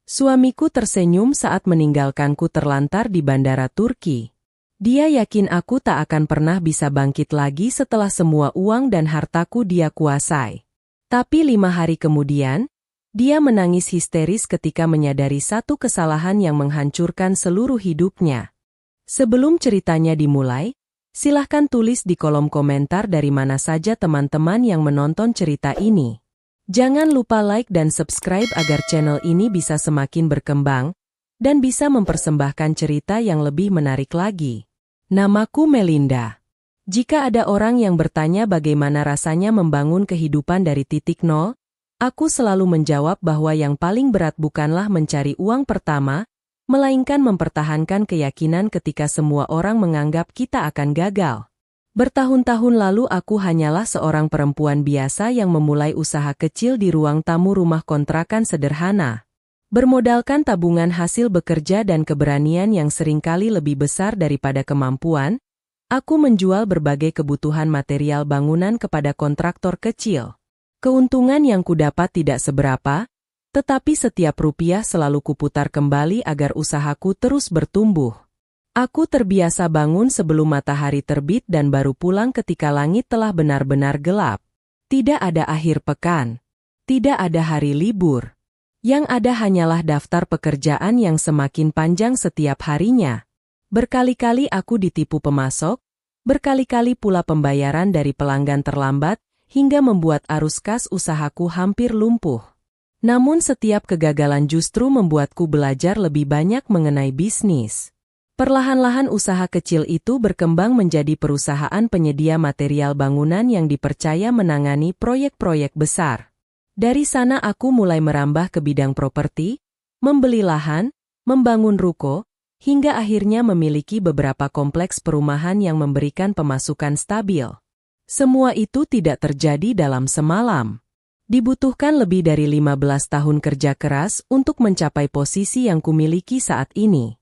Suamiku tersenyum saat meninggalkanku terlantar di bandara Turki. Dia yakin aku tak akan pernah bisa bangkit lagi setelah semua uang dan hartaku dia kuasai. Tapi 5 hari kemudian, dia menangis histeris ketika menyadari satu kesalahan yang menghancurkan seluruh hidupnya. Sebelum ceritanya dimulai, silahkan tulis di kolom komentar dari mana saja teman-teman yang menonton cerita ini. Jangan lupa like dan subscribe agar channel ini bisa semakin berkembang dan bisa mempersembahkan cerita yang lebih menarik lagi. Namaku Melinda. Jika ada orang yang bertanya bagaimana rasanya membangun kehidupan dari titik nol, aku selalu menjawab bahwa yang paling berat bukanlah mencari uang pertama, melainkan mempertahankan keyakinan ketika semua orang menganggap kita akan gagal. Bertahun-tahun lalu aku hanyalah seorang perempuan biasa yang memulai usaha kecil di ruang tamu rumah kontrakan sederhana. Bermodalkan tabungan hasil bekerja dan keberanian yang seringkali lebih besar daripada kemampuan, aku menjual berbagai kebutuhan material bangunan kepada kontraktor kecil. Keuntungan yang kudapat tidak seberapa, tetapi setiap rupiah selalu kuputar kembali agar usahaku terus bertumbuh. Aku terbiasa bangun sebelum matahari terbit dan baru pulang ketika langit telah benar-benar gelap. Tidak ada akhir pekan. Tidak ada hari libur. Yang ada hanyalah daftar pekerjaan yang semakin panjang setiap harinya. Berkali-kali aku ditipu pemasok, berkali-kali pula pembayaran dari pelanggan terlambat, hingga membuat arus kas usahaku hampir lumpuh. Namun setiap kegagalan justru membuatku belajar lebih banyak mengenai bisnis. Perlahan-lahan usaha kecil itu berkembang menjadi perusahaan penyedia material bangunan yang dipercaya menangani proyek-proyek besar. Dari sana aku mulai merambah ke bidang properti, membeli lahan, membangun ruko, hingga akhirnya memiliki beberapa kompleks perumahan yang memberikan pemasukan stabil. Semua itu tidak terjadi dalam semalam. Dibutuhkan lebih dari 15 tahun kerja keras untuk mencapai posisi yang kumiliki saat ini.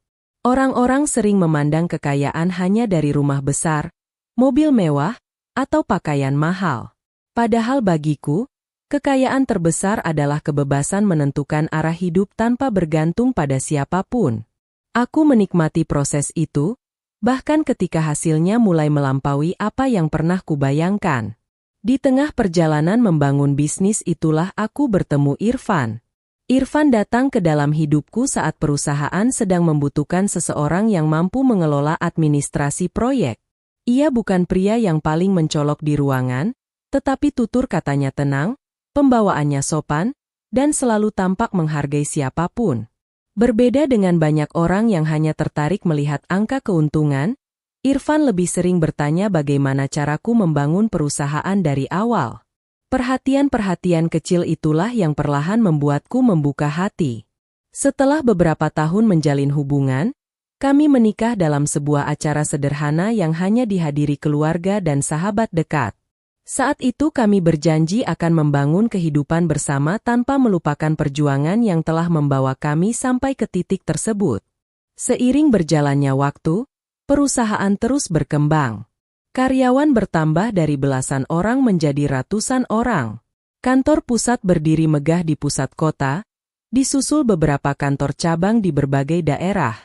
Orang-orang sering memandang kekayaan hanya dari rumah besar, mobil mewah, atau pakaian mahal. Padahal bagiku, kekayaan terbesar adalah kebebasan menentukan arah hidup tanpa bergantung pada siapapun. Aku menikmati proses itu, bahkan ketika hasilnya mulai melampaui apa yang pernah kubayangkan. Di tengah perjalanan membangun bisnis itulah aku bertemu Irfan. Irfan datang ke dalam hidupku saat perusahaan sedang membutuhkan seseorang yang mampu mengelola administrasi proyek. Ia bukan pria yang paling mencolok di ruangan, tetapi tutur katanya tenang, pembawaannya sopan, dan selalu tampak menghargai siapapun. Berbeda dengan banyak orang yang hanya tertarik melihat angka keuntungan, Irfan lebih sering bertanya bagaimana caraku membangun perusahaan dari awal. Perhatian-perhatian kecil itulah yang perlahan membuatku membuka hati. Setelah beberapa tahun menjalin hubungan, kami menikah dalam sebuah acara sederhana yang hanya dihadiri keluarga dan sahabat dekat. Saat itu kami berjanji akan membangun kehidupan bersama tanpa melupakan perjuangan yang telah membawa kami sampai ke titik tersebut. Seiring berjalannya waktu, perusahaan terus berkembang. Karyawan bertambah dari belasan orang menjadi ratusan orang. Kantor pusat berdiri megah di pusat kota, disusul beberapa kantor cabang di berbagai daerah.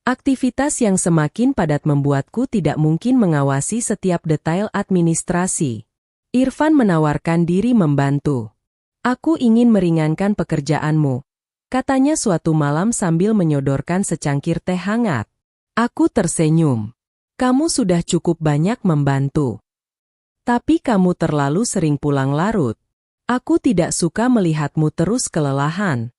Aktivitas yang semakin padat membuatku tidak mungkin mengawasi setiap detail administrasi. Irfan menawarkan diri membantu. "Aku ingin meringankan pekerjaanmu," katanya suatu malam sambil menyodorkan secangkir teh hangat. Aku tersenyum. "Kamu sudah cukup banyak membantu. Tapi kamu terlalu sering pulang larut. Aku tidak suka melihatmu terus kelelahan."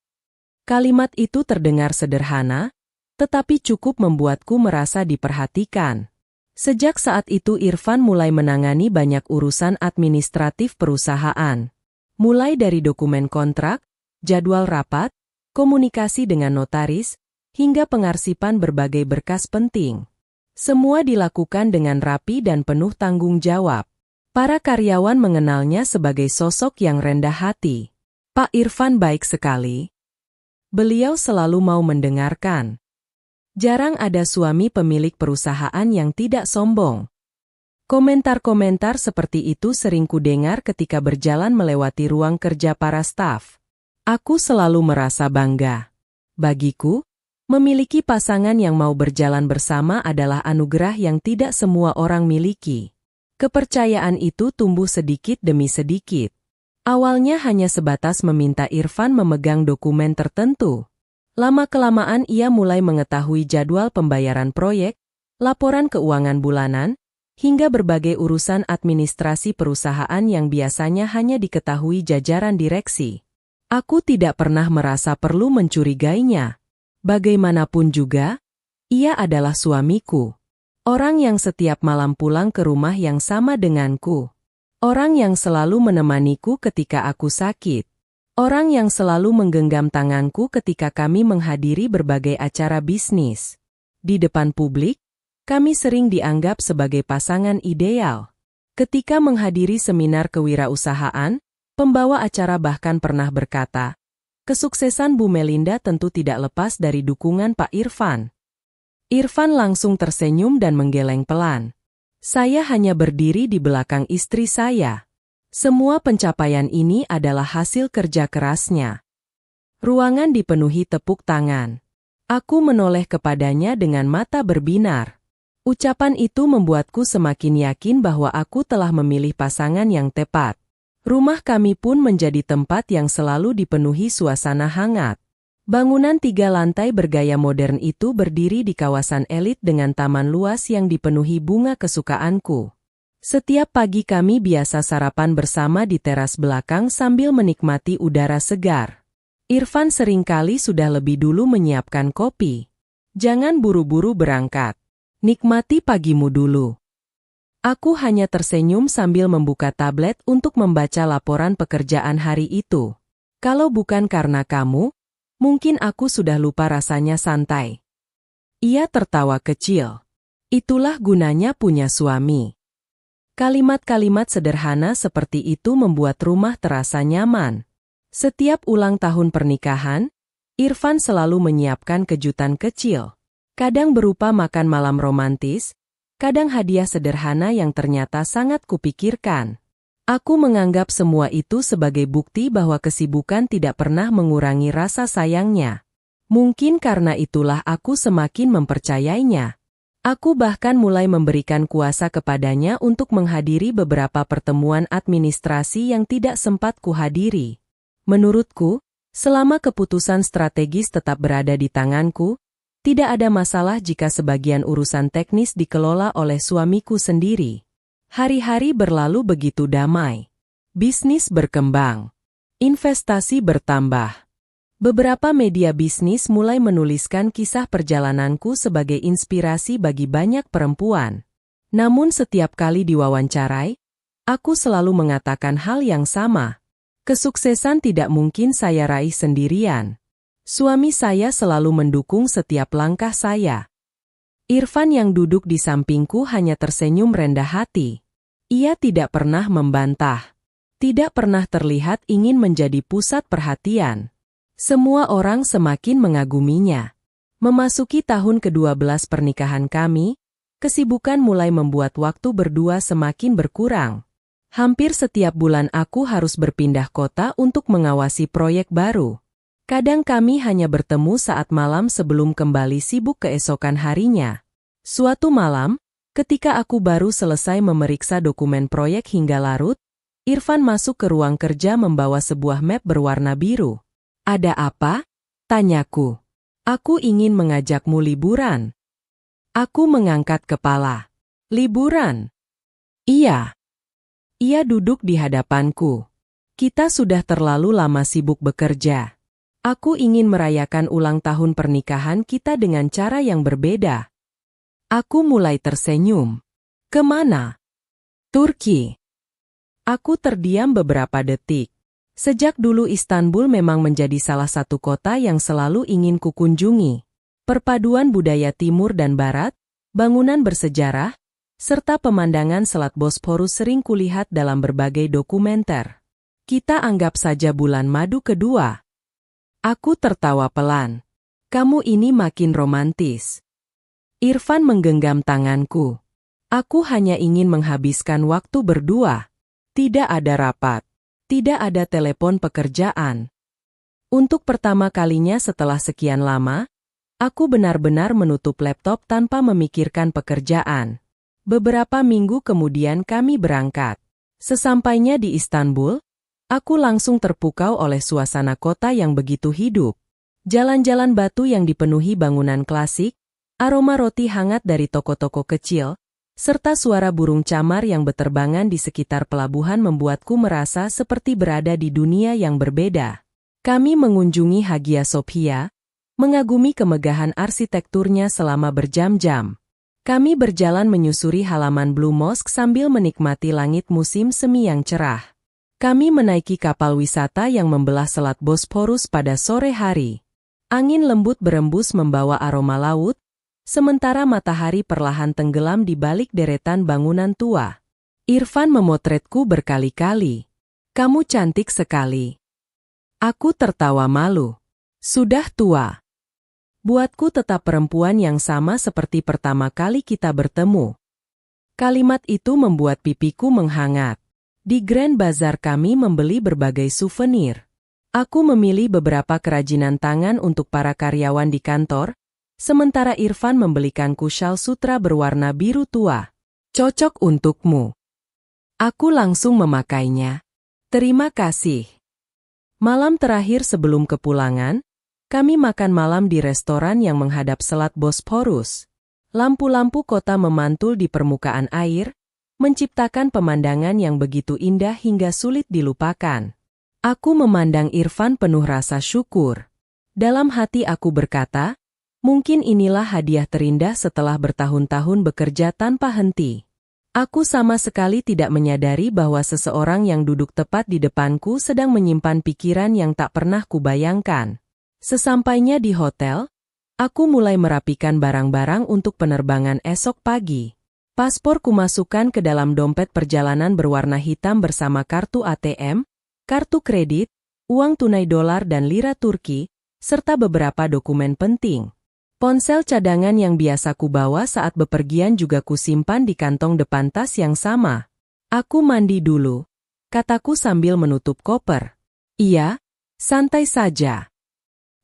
Kalimat itu terdengar sederhana, tetapi cukup membuatku merasa diperhatikan. Sejak saat itu Irfan mulai menangani banyak urusan administratif perusahaan. Mulai dari dokumen kontrak, jadwal rapat, komunikasi dengan notaris, hingga pengarsipan berbagai berkas penting. Semua dilakukan dengan rapi dan penuh tanggung jawab. Para karyawan mengenalnya sebagai sosok yang rendah hati. "Pak Irfan baik sekali." Beliau selalu mau mendengarkan. Jarang ada suami pemilik perusahaan yang tidak sombong. Komentar-komentar seperti itu sering kudengar ketika berjalan melewati ruang kerja para staf. Aku selalu merasa bangga. Bagiku, memiliki pasangan yang mau berjalan bersama adalah anugerah yang tidak semua orang miliki. Kepercayaan itu tumbuh sedikit demi sedikit. Awalnya hanya sebatas meminta Irfan memegang dokumen tertentu. Lama-kelamaan ia mulai mengetahui jadwal pembayaran proyek, laporan keuangan bulanan, hingga berbagai urusan administrasi perusahaan yang biasanya hanya diketahui jajaran direksi. Aku tidak pernah merasa perlu mencurigainya. Bagaimanapun juga, ia adalah suamiku. Orang yang setiap malam pulang ke rumah yang sama denganku. Orang yang selalu menemaniku ketika aku sakit. Orang yang selalu menggenggam tanganku ketika kami menghadiri berbagai acara bisnis. Di depan publik, kami sering dianggap sebagai pasangan ideal. Ketika menghadiri seminar kewirausahaan, pembawa acara bahkan pernah berkata, kesuksesan Bu Melinda tentu tidak lepas dari dukungan Pak Irfan. Irfan langsung tersenyum dan menggeleng pelan. Saya hanya berdiri di belakang istri saya. Semua pencapaian ini adalah hasil kerja kerasnya. Ruangan dipenuhi tepuk tangan. Aku menoleh kepadanya dengan mata berbinar. Ucapan itu membuatku semakin yakin bahwa aku telah memilih pasangan yang tepat. Rumah kami pun menjadi tempat yang selalu dipenuhi suasana hangat. Bangunan 3 lantai bergaya modern itu berdiri di kawasan elit dengan taman luas yang dipenuhi bunga kesukaanku. Setiap pagi kami biasa sarapan bersama di teras belakang sambil menikmati udara segar. Irfan seringkali sudah lebih dulu menyiapkan kopi. Jangan buru-buru berangkat. Nikmati pagimu dulu. Aku hanya tersenyum sambil membuka tablet untuk membaca laporan pekerjaan hari itu. Kalau bukan karena kamu, mungkin aku sudah lupa rasanya santai. Ia tertawa kecil. Itulah gunanya punya suami. Kalimat-kalimat sederhana seperti itu membuat rumah terasa nyaman. Setiap ulang tahun pernikahan, Irfan selalu menyiapkan kejutan kecil. Kadang berupa makan malam romantis, kadang hadiah sederhana yang ternyata sangat kupikirkan. Aku menganggap semua itu sebagai bukti bahwa kesibukan tidak pernah mengurangi rasa sayangnya. Mungkin karena itulah aku semakin mempercayainya. Aku bahkan mulai memberikan kuasa kepadanya untuk menghadiri beberapa pertemuan administrasi yang tidak sempat kuhadiri. Menurutku, selama keputusan strategis tetap berada di tanganku, tidak ada masalah jika sebagian urusan teknis dikelola oleh suamiku sendiri. Hari-hari berlalu begitu damai. Bisnis berkembang. Investasi bertambah. Beberapa media bisnis mulai menuliskan kisah perjalananku sebagai inspirasi bagi banyak perempuan. Namun setiap kali diwawancarai, aku selalu mengatakan hal yang sama. Kesuksesan tidak mungkin saya raih sendirian. Suami saya selalu mendukung setiap langkah saya. Irfan yang duduk di sampingku hanya tersenyum rendah hati. Ia tidak pernah membantah. Tidak pernah terlihat ingin menjadi pusat perhatian. Semua orang semakin mengaguminya. Memasuki tahun ke-12 pernikahan kami, kesibukan mulai membuat waktu berdua semakin berkurang. Hampir setiap bulan aku harus berpindah kota untuk mengawasi proyek baru. Kadang kami hanya bertemu saat malam sebelum kembali sibuk keesokan harinya. Suatu malam, ketika aku baru selesai memeriksa dokumen proyek hingga larut, Irfan masuk ke ruang kerja membawa sebuah map berwarna biru. "Ada apa?" tanyaku. "Aku ingin mengajakmu liburan." Aku mengangkat kepala. "Liburan?" "Iya." Ia duduk di hadapanku. "Kita sudah terlalu lama sibuk bekerja. Aku ingin merayakan ulang tahun pernikahan kita dengan cara yang berbeda." Aku mulai tersenyum. "Kemana?" "Turki." Aku terdiam beberapa detik. Sejak dulu Istanbul memang menjadi salah satu kota yang selalu ingin kukunjungi. Perpaduan budaya timur dan barat, bangunan bersejarah, serta pemandangan Selat Bosporus sering kulihat dalam berbagai dokumenter. Kita anggap saja bulan madu kedua. Aku tertawa pelan. "Kamu ini makin romantis." Irfan menggenggam tanganku. "Aku hanya ingin menghabiskan waktu berdua. Tidak ada rapat. Tidak ada telepon pekerjaan. Untuk pertama kalinya setelah sekian lama, aku benar-benar menutup laptop tanpa memikirkan pekerjaan. Beberapa minggu kemudian kami berangkat. Sesampainya di Istanbul, aku langsung terpukau oleh suasana kota yang begitu hidup. Jalan-jalan batu yang dipenuhi bangunan klasik, aroma roti hangat dari toko-toko kecil, serta suara burung camar yang beterbangan di sekitar pelabuhan membuatku merasa seperti berada di dunia yang berbeda. Kami mengunjungi Hagia Sophia, mengagumi kemegahan arsitekturnya selama berjam-jam. Kami berjalan menyusuri halaman Blue Mosque sambil menikmati langit musim semi yang cerah. Kami menaiki kapal wisata yang membelah Selat Bosporus pada sore hari. Angin lembut berembus membawa aroma laut, sementara matahari perlahan tenggelam di balik deretan bangunan tua. Irfan memotretku berkali-kali. "Kamu cantik sekali." Aku tertawa malu. "Sudah tua. Buatku tetap perempuan yang sama seperti pertama kali kita bertemu." Kalimat itu membuat pipiku menghangat. Di Grand Bazaar kami membeli berbagai souvenir. Aku memilih beberapa kerajinan tangan untuk para karyawan di kantor, sementara Irfan membelikanku syal sutra berwarna biru tua. "Cocok untukmu." Aku langsung memakainya. "Terima kasih." Malam terakhir sebelum kepulangan, kami makan malam di restoran yang menghadap Selat Bosporus. Lampu-lampu kota memantul di permukaan air, menciptakan pemandangan yang begitu indah hingga sulit dilupakan. Aku memandang Irfan penuh rasa syukur. Dalam hati aku berkata, mungkin inilah hadiah terindah setelah bertahun-tahun bekerja tanpa henti. Aku sama sekali tidak menyadari bahwa seseorang yang duduk tepat di depanku sedang menyimpan pikiran yang tak pernah kubayangkan. Sesampainya di hotel, aku mulai merapikan barang-barang untuk penerbangan esok pagi. Paspor kumasukkan ke dalam dompet perjalanan berwarna hitam bersama kartu ATM, kartu kredit, uang tunai dolar dan lira Turki, serta beberapa dokumen penting. Ponsel cadangan yang biasa kubawa saat bepergian juga kusimpan di kantong depan tas yang sama. "Aku mandi dulu," kataku sambil menutup koper. "Iya, santai saja."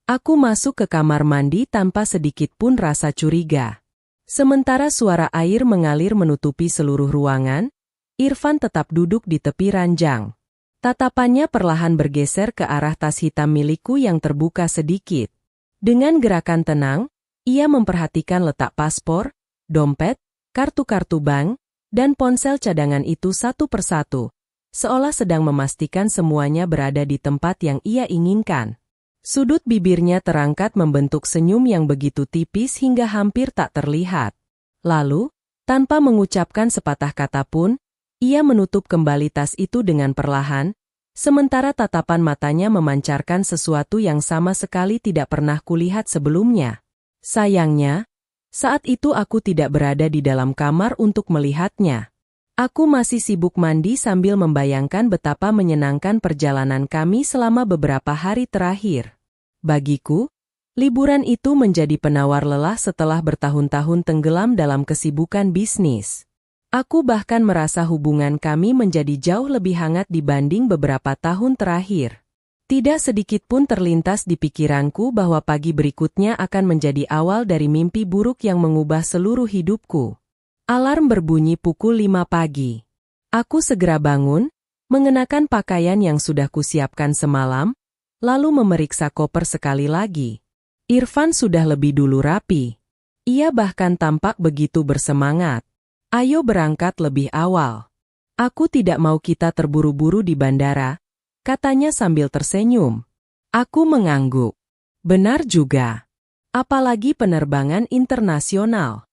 Aku masuk ke kamar mandi tanpa sedikit pun rasa curiga. Sementara suara air mengalir menutupi seluruh ruangan, Irfan tetap duduk di tepi ranjang. Tatapannya perlahan bergeser ke arah tas hitam milikku yang terbuka sedikit. Dengan gerakan tenang, ia memperhatikan letak paspor, dompet, kartu-kartu bank, dan ponsel cadangan itu satu persatu, seolah sedang memastikan semuanya berada di tempat yang ia inginkan. Sudut bibirnya terangkat membentuk senyum yang begitu tipis hingga hampir tak terlihat. Lalu, tanpa mengucapkan sepatah kata pun, ia menutup kembali tas itu dengan perlahan, sementara tatapan matanya memancarkan sesuatu yang sama sekali tidak pernah kulihat sebelumnya. Sayangnya, saat itu aku tidak berada di dalam kamar untuk melihatnya. Aku masih sibuk mandi sambil membayangkan betapa menyenangkan perjalanan kami selama beberapa hari terakhir. Bagiku, liburan itu menjadi penawar lelah setelah bertahun-tahun tenggelam dalam kesibukan bisnis. Aku bahkan merasa hubungan kami menjadi jauh lebih hangat dibanding beberapa tahun terakhir. Tidak sedikit pun terlintas di pikiranku bahwa pagi berikutnya akan menjadi awal dari mimpi buruk yang mengubah seluruh hidupku. Alarm berbunyi pukul 5 pagi. Aku segera bangun, mengenakan pakaian yang sudah kusiapkan semalam, lalu memeriksa koper sekali lagi. Irfan sudah lebih dulu rapi. Ia bahkan tampak begitu bersemangat. "Ayo berangkat lebih awal. Aku tidak mau kita terburu-buru di bandara," katanya sambil tersenyum. Aku mengangguk. Benar juga. Apalagi penerbangan internasional.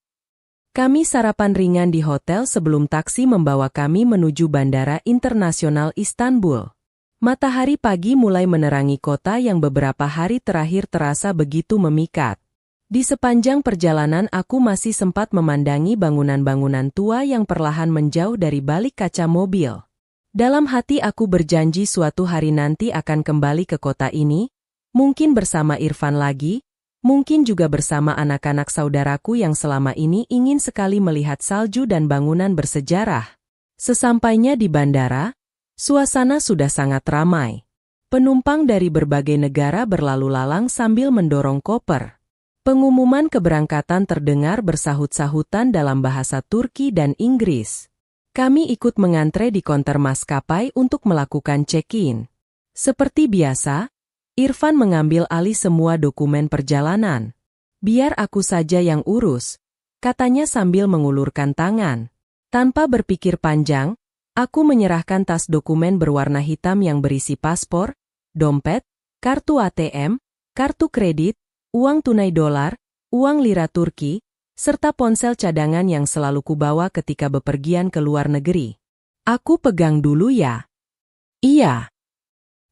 Kami sarapan ringan di hotel sebelum taksi membawa kami menuju Bandara Internasional Istanbul. Matahari pagi mulai menerangi kota yang beberapa hari terakhir terasa begitu memikat. Di sepanjang perjalanan aku masih sempat memandangi bangunan-bangunan tua yang perlahan menjauh dari balik kaca mobil. Dalam hati aku berjanji suatu hari nanti akan kembali ke kota ini, mungkin bersama Irfan lagi, mungkin juga bersama anak-anak saudaraku yang selama ini ingin sekali melihat salju dan bangunan bersejarah. Sesampainya di bandara, suasana sudah sangat ramai. Penumpang dari berbagai negara berlalu lalang sambil mendorong koper. Pengumuman keberangkatan terdengar bersahut-sahutan dalam bahasa Turki dan Inggris. Kami ikut mengantre di konter maskapai untuk melakukan check-in. Seperti biasa, Irfan mengambil alih semua dokumen perjalanan. "Biar aku saja yang urus," katanya sambil mengulurkan tangan. Tanpa berpikir panjang, aku menyerahkan tas dokumen berwarna hitam yang berisi paspor, dompet, kartu ATM, kartu kredit, uang tunai dolar, uang lira Turki, serta ponsel cadangan yang selalu kubawa ketika bepergian ke luar negeri. "Aku pegang dulu ya." "Iya."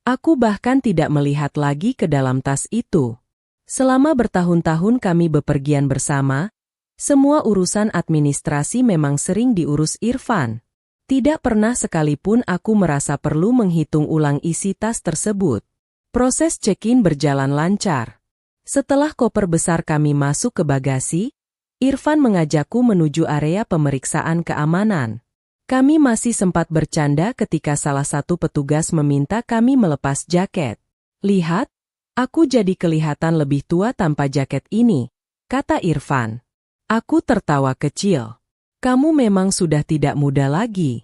Aku bahkan tidak melihat lagi ke dalam tas itu. Selama bertahun-tahun kami bepergian bersama, semua urusan administrasi memang sering diurus Irfan. Tidak pernah sekalipun aku merasa perlu menghitung ulang isi tas tersebut. Proses check-in berjalan lancar. Setelah koper besar kami masuk ke bagasi, Irfan mengajakku menuju area pemeriksaan keamanan. Kami masih sempat bercanda ketika salah satu petugas meminta kami melepas jaket. "Lihat, aku jadi kelihatan lebih tua tanpa jaket ini," kata Irfan. Aku tertawa kecil. "Kamu memang sudah tidak muda lagi."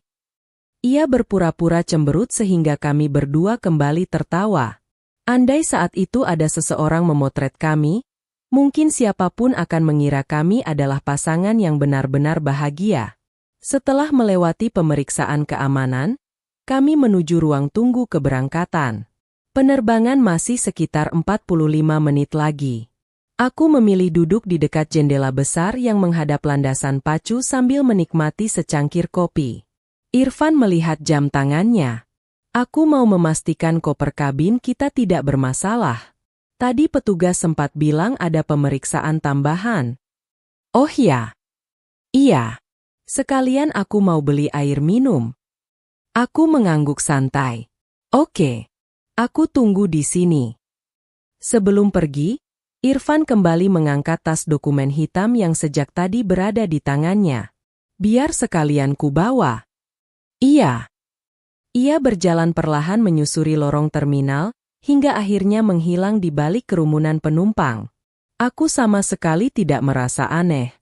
Ia berpura-pura cemberut sehingga kami berdua kembali tertawa. Andai saat itu ada seseorang memotret kami, mungkin siapapun akan mengira kami adalah pasangan yang benar-benar bahagia. Setelah melewati pemeriksaan keamanan, kami menuju ruang tunggu keberangkatan. Penerbangan masih sekitar 45 menit lagi. Aku memilih duduk di dekat jendela besar yang menghadap landasan pacu sambil menikmati secangkir kopi. Irfan melihat jam tangannya. Aku mau memastikan koper kabin kita tidak bermasalah. Tadi petugas sempat bilang ada pemeriksaan tambahan. "Oh ya. Iya. Sekalian aku mau beli air minum." Aku mengangguk santai. "Oke. Aku tunggu di sini." Sebelum pergi, Irfan kembali mengangkat tas dokumen hitam yang sejak tadi berada di tangannya. "Biar sekalian ku bawa." "Iya." Ia berjalan perlahan menyusuri lorong terminal, hingga akhirnya menghilang di balik kerumunan penumpang. Aku sama sekali tidak merasa aneh.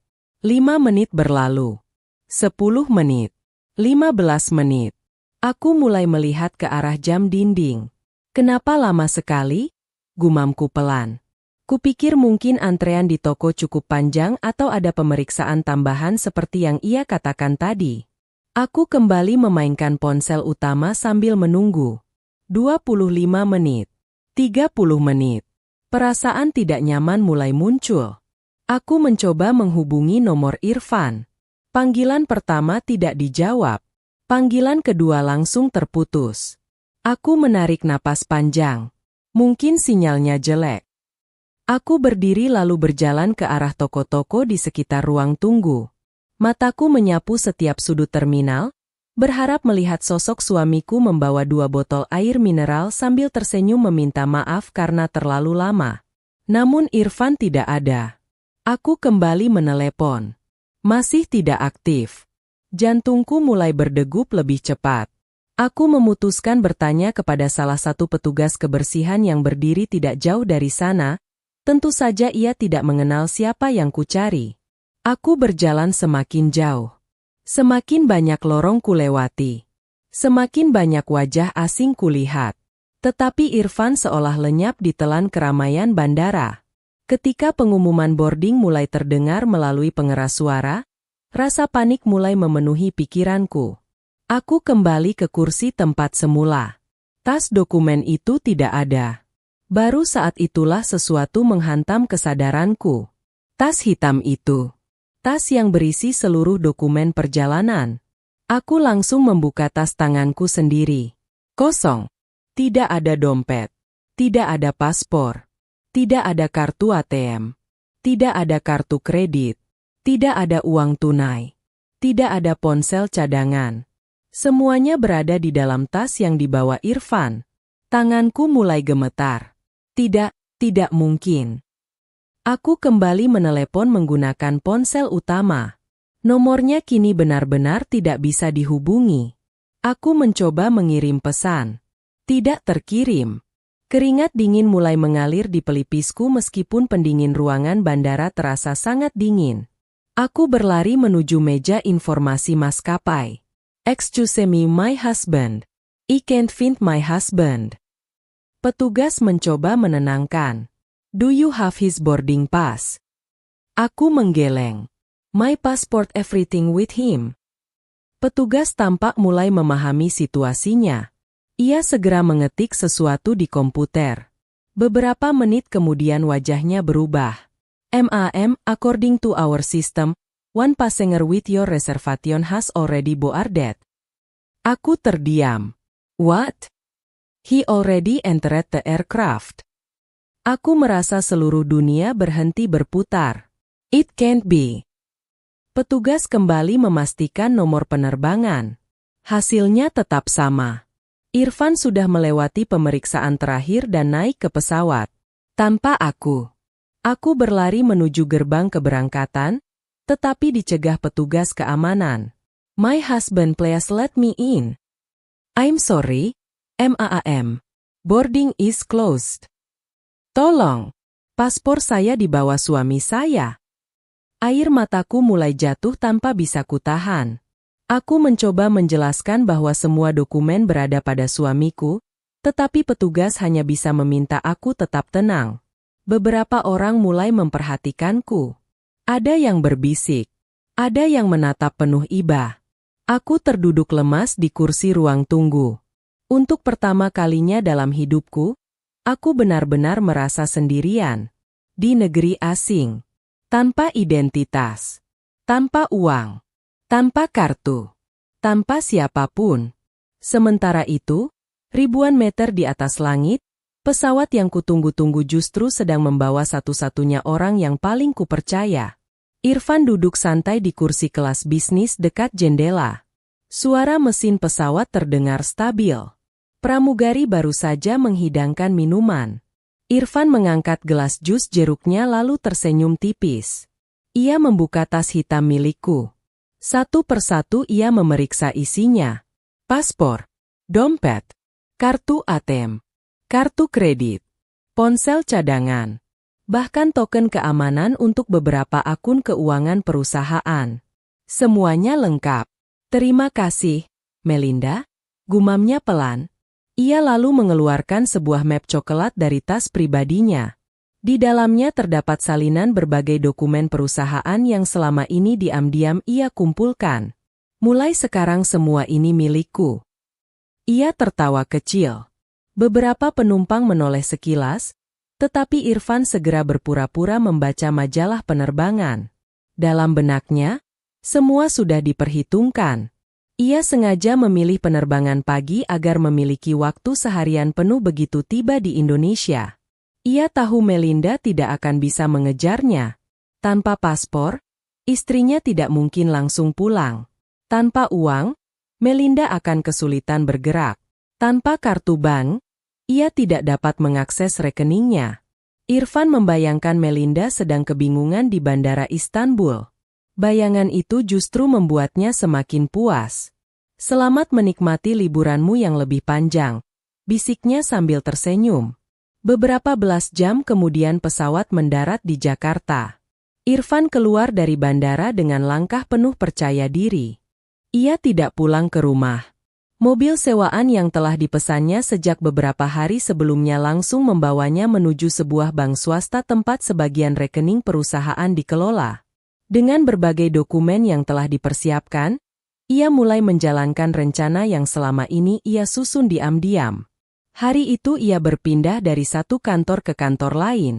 5 menit berlalu. 10 menit. 15 menit. Aku mulai melihat ke arah jam dinding. "Kenapa lama sekali?" gumamku pelan. Kupikir mungkin antrean di toko cukup panjang atau ada pemeriksaan tambahan seperti yang ia katakan tadi. Aku kembali memainkan ponsel utama sambil menunggu. 25 menit. 30 menit. Perasaan tidak nyaman mulai muncul. Aku mencoba menghubungi nomor Irfan. Panggilan pertama tidak dijawab. Panggilan kedua langsung terputus. Aku menarik napas panjang. Mungkin sinyalnya jelek. Aku berdiri lalu berjalan ke arah toko-toko di sekitar ruang tunggu. Mataku menyapu setiap sudut terminal, berharap melihat sosok suamiku membawa 2 botol air mineral sambil tersenyum meminta maaf karena terlalu lama. Namun Irfan tidak ada. Aku kembali menelepon. Masih tidak aktif. Jantungku mulai berdegup lebih cepat. Aku memutuskan bertanya kepada salah satu petugas kebersihan yang berdiri tidak jauh dari sana. Tentu saja ia tidak mengenal siapa yang kucari. Aku berjalan semakin jauh. Semakin banyak lorong kulewati. Semakin banyak wajah asing kulihat. Tetapi Irfan seolah lenyap di telan keramaian bandara. Ketika pengumuman boarding mulai terdengar melalui pengeras suara, rasa panik mulai memenuhi pikiranku. Aku kembali ke kursi tempat semula. Tas dokumen itu tidak ada. Baru saat itulah sesuatu menghantam kesadaranku. Tas hitam itu. Tas yang berisi seluruh dokumen perjalanan. Aku langsung membuka tas tanganku sendiri. Kosong. Tidak ada dompet. Tidak ada paspor. Tidak ada kartu ATM. Tidak ada kartu kredit. Tidak ada uang tunai. Tidak ada ponsel cadangan. Semuanya berada di dalam tas yang dibawa Irfan. Tanganku mulai gemetar. Tidak mungkin. Aku kembali menelepon menggunakan ponsel utama. Nomornya kini benar-benar tidak bisa dihubungi. Aku mencoba mengirim pesan. Tidak terkirim. Keringat dingin mulai mengalir di pelipisku meskipun pendingin ruangan bandara terasa sangat dingin. Aku berlari menuju meja informasi maskapai. "Excuse me, my husband. I can't find my husband." Petugas mencoba menenangkan. "Do you have his boarding pass?" Aku menggeleng. "My passport, everything with him." Petugas tampak mulai memahami situasinya. Ia segera mengetik sesuatu di komputer. Beberapa menit kemudian wajahnya berubah. "Ma'am, according to our system, one passenger with your reservation has already boarded." Aku terdiam. "What? He already entered the aircraft." Aku merasa seluruh dunia berhenti berputar. "It can't be." Petugas kembali memastikan nomor penerbangan. Hasilnya tetap sama. Irfan sudah melewati pemeriksaan terakhir dan naik ke pesawat. Tanpa aku. Aku berlari menuju gerbang keberangkatan, tetapi dicegah petugas keamanan. "My husband, please let me in." "I'm sorry, ma'am. Boarding is closed." "Tolong, paspor saya dibawa suami saya." Air mataku mulai jatuh tanpa bisa kutahan. Aku mencoba menjelaskan bahwa semua dokumen berada pada suamiku, tetapi petugas hanya bisa meminta aku tetap tenang. Beberapa orang mulai memperhatikanku. Ada yang berbisik. Ada yang menatap penuh iba. Aku terduduk lemas di kursi ruang tunggu. Untuk pertama kalinya dalam hidupku, aku benar-benar merasa sendirian. Di negeri asing. Tanpa identitas, tanpa uang, tanpa kartu, tanpa siapapun. Sementara itu, ribuan meter di atas langit, pesawat yang kutunggu-tunggu justru sedang membawa satu-satunya orang yang paling kupercaya. Irfan duduk santai di kursi kelas bisnis dekat jendela. Suara mesin pesawat terdengar stabil. Pramugari baru saja menghidangkan minuman. Irfan mengangkat gelas jus jeruknya lalu tersenyum tipis. Ia membuka tas hitam milikku. Satu persatu ia memeriksa isinya. Paspor, dompet, kartu ATM, kartu kredit, ponsel cadangan, bahkan token keamanan untuk beberapa akun keuangan perusahaan. Semuanya lengkap. "Terima kasih, Melinda," gumamnya pelan. Ia lalu mengeluarkan sebuah map coklat dari tas pribadinya. Di dalamnya terdapat salinan berbagai dokumen perusahaan yang selama ini diam-diam ia kumpulkan. "Mulai sekarang semua ini milikku." Ia tertawa kecil. Beberapa penumpang menoleh sekilas, tetapi Irfan segera berpura-pura membaca majalah penerbangan. Dalam benaknya, semua sudah diperhitungkan. Ia sengaja memilih penerbangan pagi agar memiliki waktu seharian penuh begitu tiba di Indonesia. Ia tahu Melinda tidak akan bisa mengejarnya. Tanpa paspor, istrinya tidak mungkin langsung pulang. Tanpa uang, Melinda akan kesulitan bergerak. Tanpa kartu bank, ia tidak dapat mengakses rekeningnya. Irfan membayangkan Melinda sedang kebingungan di Bandara Istanbul. Bayangan itu justru membuatnya semakin puas. "Selamat menikmati liburanmu yang lebih panjang," bisiknya sambil tersenyum. Beberapa belas jam kemudian pesawat mendarat di Jakarta. Irfan keluar dari bandara dengan langkah penuh percaya diri. Ia tidak pulang ke rumah. Mobil sewaan yang telah dipesannya sejak beberapa hari sebelumnya langsung membawanya menuju sebuah bank swasta tempat sebagian rekening perusahaan dikelola. Dengan berbagai dokumen yang telah dipersiapkan, ia mulai menjalankan rencana yang selama ini ia susun diam-diam. Hari itu ia berpindah dari satu kantor ke kantor lain.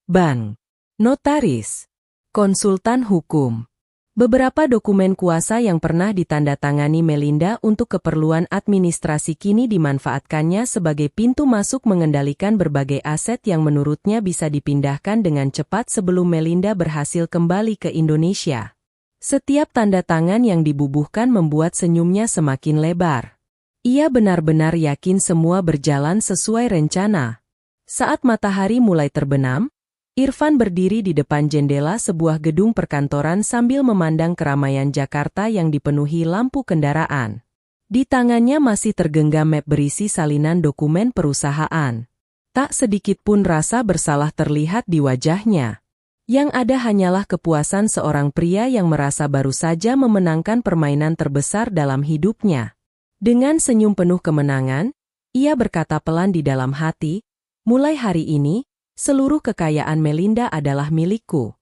Bank, notaris, konsultan hukum. Beberapa dokumen kuasa yang pernah ditandatangani Melinda untuk keperluan administrasi kini dimanfaatkannya sebagai pintu masuk mengendalikan berbagai aset yang menurutnya bisa dipindahkan dengan cepat sebelum Melinda berhasil kembali ke Indonesia. Setiap tanda tangan yang dibubuhkan membuat senyumnya semakin lebar. Ia benar-benar yakin semua berjalan sesuai rencana. Saat matahari mulai terbenam, Irfan berdiri di depan jendela sebuah gedung perkantoran sambil memandang keramaian Jakarta yang dipenuhi lampu kendaraan. Di tangannya masih tergenggam map berisi salinan dokumen perusahaan. Tak sedikit pun rasa bersalah terlihat di wajahnya. Yang ada hanyalah kepuasan seorang pria yang merasa baru saja memenangkan permainan terbesar dalam hidupnya. Dengan senyum penuh kemenangan, ia berkata pelan di dalam hati, "Mulai hari ini, seluruh kekayaan Melinda adalah milikku."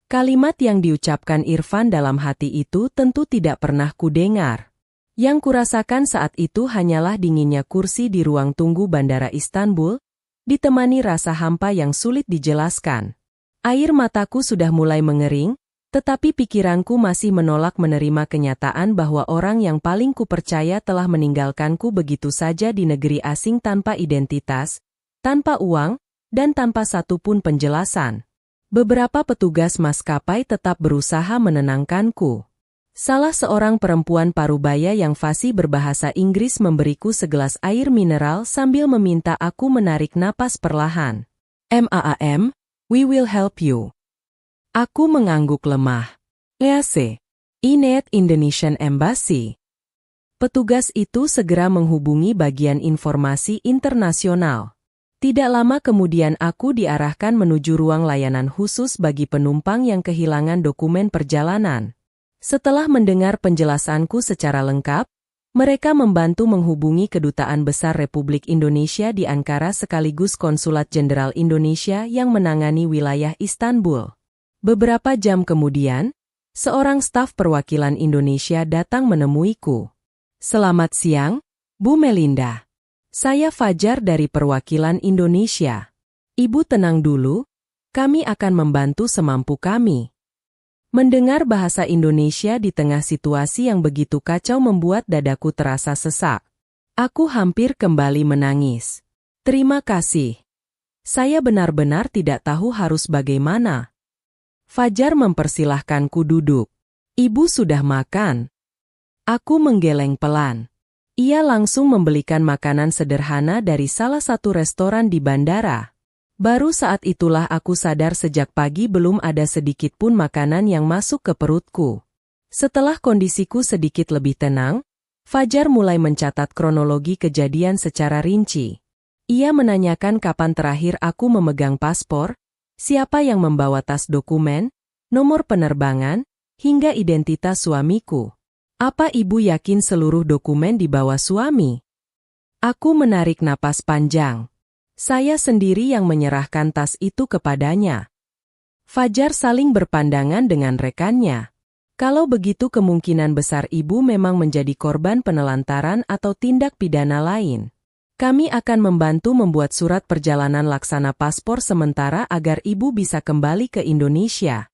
Kalimat yang diucapkan Irfan dalam hati itu tentu tidak pernah kudengar. Yang kurasakan saat itu hanyalah dinginnya kursi di ruang tunggu Bandara Istanbul, ditemani rasa hampa yang sulit dijelaskan. Air mataku sudah mulai mengering, tetapi pikiranku masih menolak menerima kenyataan bahwa orang yang paling kupercaya telah meninggalkanku begitu saja di negeri asing tanpa identitas, tanpa uang, dan tanpa satupun penjelasan. Beberapa petugas maskapai tetap berusaha menenangkanku. Salah seorang perempuan parubaya yang fasih berbahasa Inggris memberiku segelas air mineral sambil meminta aku menarik napas perlahan. "Maam, we will help you." Aku mengangguk lemah. "EAC, Inet Indonesian Embassy." Petugas itu segera menghubungi bagian informasi internasional. Tidak lama kemudian aku diarahkan menuju ruang layanan khusus bagi penumpang yang kehilangan dokumen perjalanan. Setelah mendengar penjelasanku secara lengkap, mereka membantu menghubungi Kedutaan Besar Republik Indonesia di Ankara sekaligus Konsulat Jenderal Indonesia yang menangani wilayah Istanbul. Beberapa jam kemudian, seorang staf perwakilan Indonesia datang menemuiku. "Selamat siang, Bu Melinda. Saya Fajar dari perwakilan Indonesia. Ibu tenang dulu, kami akan membantu semampu kami." Mendengar bahasa Indonesia di tengah situasi yang begitu kacau membuat dadaku terasa sesak. Aku hampir kembali menangis. "Terima kasih. Saya benar-benar tidak tahu harus bagaimana." Fajar mempersilahkanku duduk. "Ibu sudah makan?" Aku menggeleng pelan. Ia langsung membelikan makanan sederhana dari salah satu restoran di bandara. Baru saat itulah aku sadar sejak pagi belum ada sedikit pun makanan yang masuk ke perutku. Setelah kondisiku sedikit lebih tenang, Fajar mulai mencatat kronologi kejadian secara rinci. Ia menanyakan kapan terakhir aku memegang paspor, siapa yang membawa tas dokumen, nomor penerbangan, hingga identitas suamiku. "Apa ibu yakin seluruh dokumen dibawa suami?" Aku menarik napas panjang. Saya sendiri yang menyerahkan tas itu kepadanya. Fajar saling berpandangan dengan rekannya. Kalau begitu kemungkinan besar ibu memang menjadi korban penelantaran atau tindak pidana lain. Kami akan membantu membuat surat perjalanan laksana paspor sementara agar ibu bisa kembali ke Indonesia.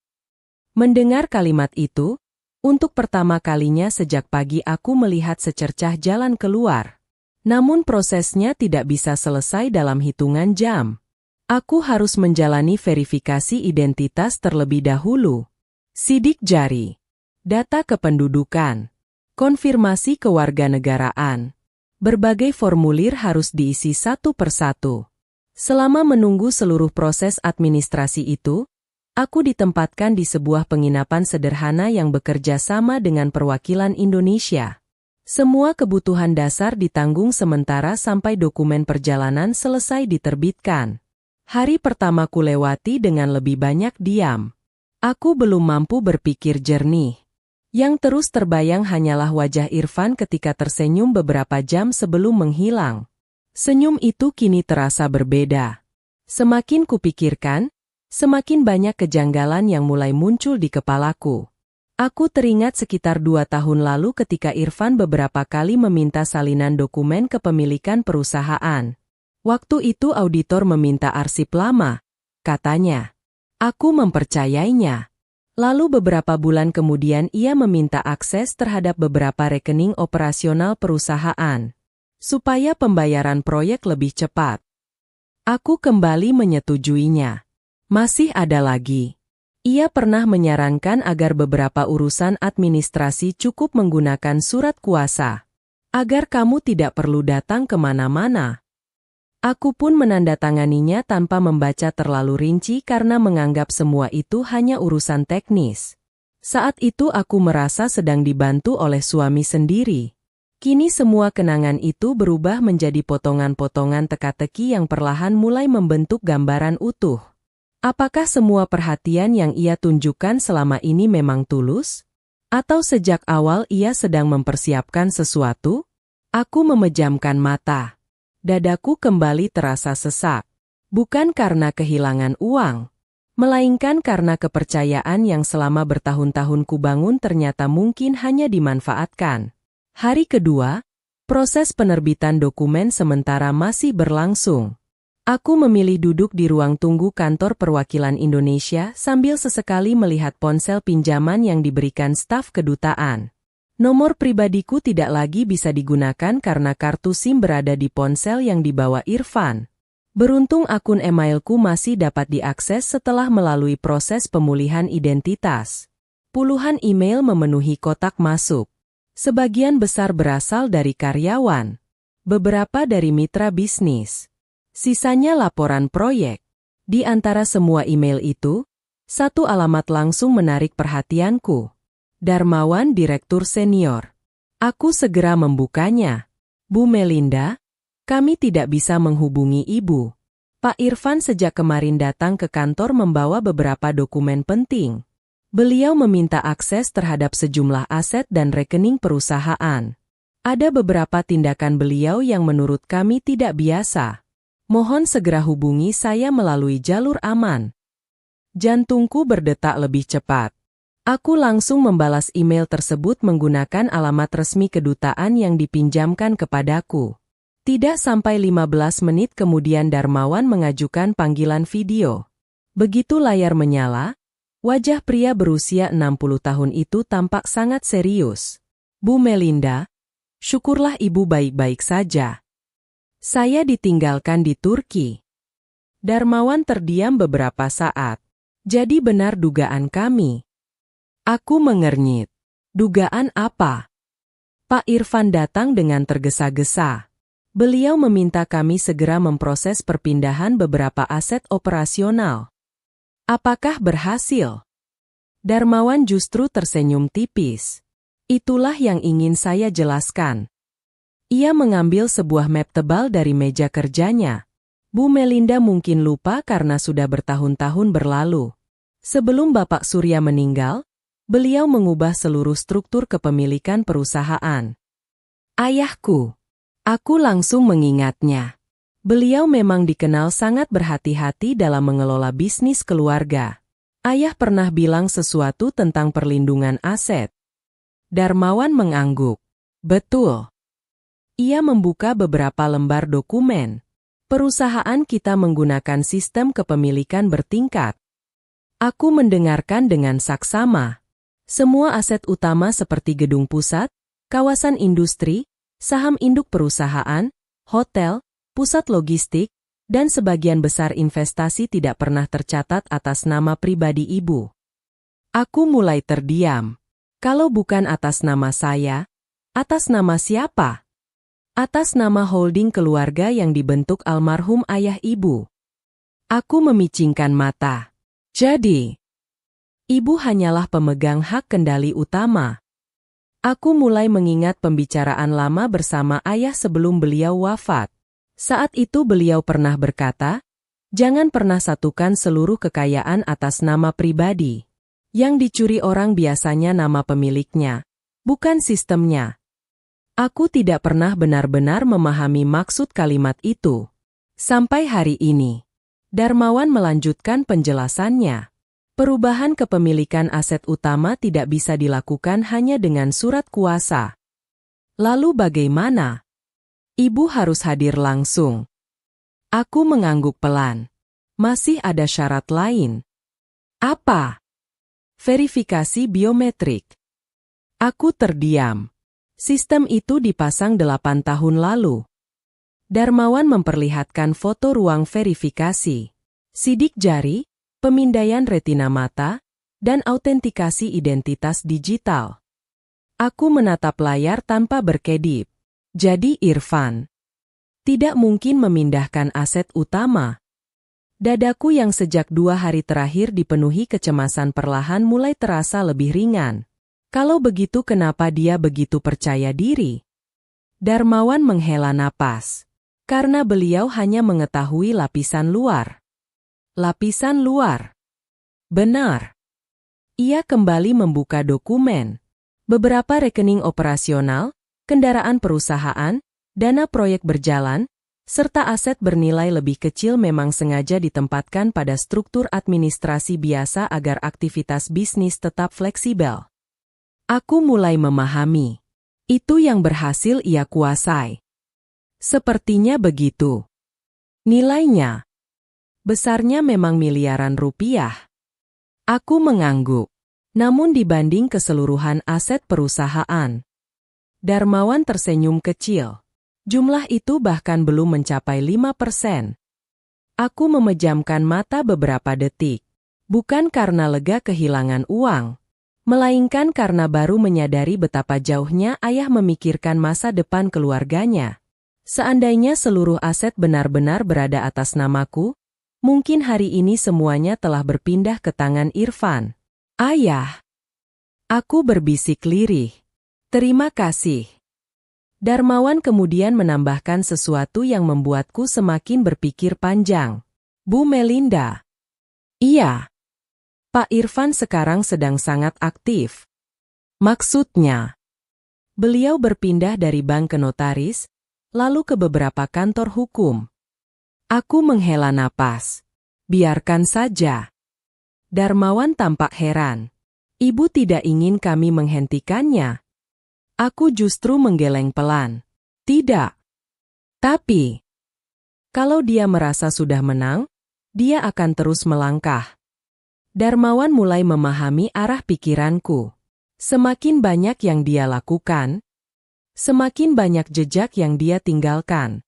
Mendengar kalimat itu, untuk pertama kalinya sejak pagi aku melihat secercah jalan keluar. Namun prosesnya tidak bisa selesai dalam hitungan jam. Aku harus menjalani verifikasi identitas terlebih dahulu. Sidik jari, data kependudukan, konfirmasi kewarganegaraan. Berbagai formulir harus diisi satu persatu. Selama menunggu seluruh proses administrasi itu, aku ditempatkan di sebuah penginapan sederhana yang bekerja sama dengan perwakilan Indonesia. Semua kebutuhan dasar ditanggung sementara sampai dokumen perjalanan selesai diterbitkan. Hari pertama kulewati dengan lebih banyak diam. Aku belum mampu berpikir jernih. Yang terus terbayang hanyalah wajah Irfan ketika tersenyum beberapa jam sebelum menghilang. Senyum itu kini terasa berbeda. Semakin kupikirkan, semakin banyak kejanggalan yang mulai muncul di kepalaku. Aku teringat sekitar 2 tahun lalu ketika Irfan beberapa kali meminta salinan dokumen kepemilikan perusahaan. Waktu itu auditor meminta arsip lama, katanya. Aku mempercayainya. Lalu beberapa bulan kemudian ia meminta akses terhadap beberapa rekening operasional perusahaan, supaya pembayaran proyek lebih cepat. Aku kembali menyetujuinya. Masih ada lagi. Ia pernah menyarankan agar beberapa urusan administrasi cukup menggunakan surat kuasa, agar kamu tidak perlu datang kemana-mana. Aku pun menandatanganinya tanpa membaca terlalu rinci karena menganggap semua itu hanya urusan teknis. Saat itu aku merasa sedang dibantu oleh suami sendiri. Kini semua kenangan itu berubah menjadi potongan-potongan teka-teki yang perlahan mulai membentuk gambaran utuh. Apakah semua perhatian yang ia tunjukkan selama ini memang tulus? Atau sejak awal ia sedang mempersiapkan sesuatu? Aku memejamkan mata. Dadaku kembali terasa sesak. Bukan karena kehilangan uang, melainkan karena kepercayaan yang selama bertahun-tahun kubangun ternyata mungkin hanya dimanfaatkan. Hari kedua, proses penerbitan dokumen sementara masih berlangsung. Aku memilih duduk di ruang tunggu kantor perwakilan Indonesia sambil sesekali melihat ponsel pinjaman yang diberikan staf kedutaan. Nomor pribadiku tidak lagi bisa digunakan karena kartu SIM berada di ponsel yang dibawa Irfan. Beruntung akun emailku masih dapat diakses setelah melalui proses pemulihan identitas. Puluhan email memenuhi kotak masuk. Sebagian besar berasal dari karyawan. Beberapa dari mitra bisnis. Sisanya laporan proyek. Di antara semua email itu, satu alamat langsung menarik perhatianku. Darmawan Direktur Senior. Aku segera membukanya. Bu Melinda, kami tidak bisa menghubungi Ibu. Pak Irfan sejak kemarin datang ke kantor membawa beberapa dokumen penting. Beliau meminta akses terhadap sejumlah aset dan rekening perusahaan. Ada beberapa tindakan beliau yang menurut kami tidak biasa. Mohon segera hubungi saya melalui jalur aman. Jantungku berdetak lebih cepat. Aku langsung membalas email tersebut menggunakan alamat resmi kedutaan yang dipinjamkan kepadaku. Tidak sampai 15 menit kemudian Darmawan mengajukan panggilan video. Begitu layar menyala, wajah pria berusia 60 tahun itu tampak sangat serius. Bu Melinda, syukurlah Ibu baik-baik saja. Saya ditinggalkan di Turki. Darmawan terdiam beberapa saat. Jadi benar dugaan kami. Aku mengernyit. Dugaan apa? Pak Irfan datang dengan tergesa-gesa. Beliau meminta kami segera memproses perpindahan beberapa aset operasional. Apakah berhasil? Darmawan justru tersenyum tipis. Itulah yang ingin saya jelaskan. Ia mengambil sebuah map tebal dari meja kerjanya. Bu Melinda mungkin lupa karena sudah bertahun-tahun berlalu. Sebelum Bapak Surya meninggal, beliau mengubah seluruh struktur kepemilikan perusahaan. Ayahku. Aku langsung mengingatnya. Beliau memang dikenal sangat berhati-hati dalam mengelola bisnis keluarga. Ayah pernah bilang sesuatu tentang perlindungan aset. Darmawan mengangguk. Betul. Ia membuka beberapa lembar dokumen. Perusahaan kita menggunakan sistem kepemilikan bertingkat. Aku mendengarkan dengan saksama. Semua aset utama seperti gedung pusat, kawasan industri, saham induk perusahaan, hotel, pusat logistik, dan sebagian besar investasi tidak pernah tercatat atas nama pribadi Ibu. Aku mulai terdiam. Kalau bukan atas nama saya, atas nama siapa? Atas nama holding keluarga yang dibentuk almarhum ayah Ibu. Aku memicingkan mata. Jadi, Ibu hanyalah pemegang hak kendali utama. Aku mulai mengingat pembicaraan lama bersama ayah sebelum beliau wafat. Saat itu beliau pernah berkata, jangan pernah satukan seluruh kekayaan atas nama pribadi. Yang dicuri orang biasanya nama pemiliknya, bukan sistemnya. Aku tidak pernah benar-benar memahami maksud kalimat itu. Sampai hari ini. Darmawan melanjutkan penjelasannya. Perubahan kepemilikan aset utama tidak bisa dilakukan hanya dengan surat kuasa. Lalu bagaimana? Ibu harus hadir langsung. Aku mengangguk pelan. Masih ada syarat lain. Apa? Verifikasi biometrik. Aku terdiam. Sistem itu dipasang 8 tahun lalu. Darmawan memperlihatkan foto ruang verifikasi, sidik jari, pemindaian retina mata, dan autentikasi identitas digital. Aku menatap layar tanpa berkedip. Jadi Irfan tidak mungkin memindahkan aset utama. Dadaku yang sejak 2 hari terakhir dipenuhi kecemasan perlahan mulai terasa lebih ringan. Kalau begitu kenapa dia begitu percaya diri? Darmawan menghela napas. Karena beliau hanya mengetahui lapisan luar. Lapisan luar. Benar. Ia kembali membuka dokumen. Beberapa rekening operasional, kendaraan perusahaan, dana proyek berjalan, serta aset bernilai lebih kecil memang sengaja ditempatkan pada struktur administrasi biasa agar aktivitas bisnis tetap fleksibel. Aku mulai memahami. Itu yang berhasil ia kuasai. Sepertinya begitu. Nilainya. Besarnya memang miliaran rupiah. Aku mengangguk. Namun dibanding keseluruhan aset perusahaan, Darmawan tersenyum kecil. Jumlah itu bahkan belum mencapai 5%. Aku memejamkan mata beberapa detik. Bukan karena lega kehilangan uang, melainkan karena baru menyadari betapa jauhnya ayah memikirkan masa depan keluarganya. Seandainya seluruh aset benar-benar berada atas namaku, mungkin hari ini semuanya telah berpindah ke tangan Irfan. Ayah. Aku berbisik lirih. Terima kasih. Darmawan kemudian menambahkan sesuatu yang membuatku semakin berpikir panjang. Bu Melinda. Iya. Pak Irfan sekarang sedang sangat aktif. Maksudnya, beliau berpindah dari bank ke notaris, lalu ke beberapa kantor hukum. Aku menghela napas. Biarkan saja. Darmawan tampak heran. Ibu tidak ingin kami menghentikannya. Aku justru menggeleng pelan. Tidak. Tapi, kalau dia merasa sudah menang, dia akan terus melangkah. Darmawan mulai memahami arah pikiranku. Semakin banyak yang dia lakukan, semakin banyak jejak yang dia tinggalkan.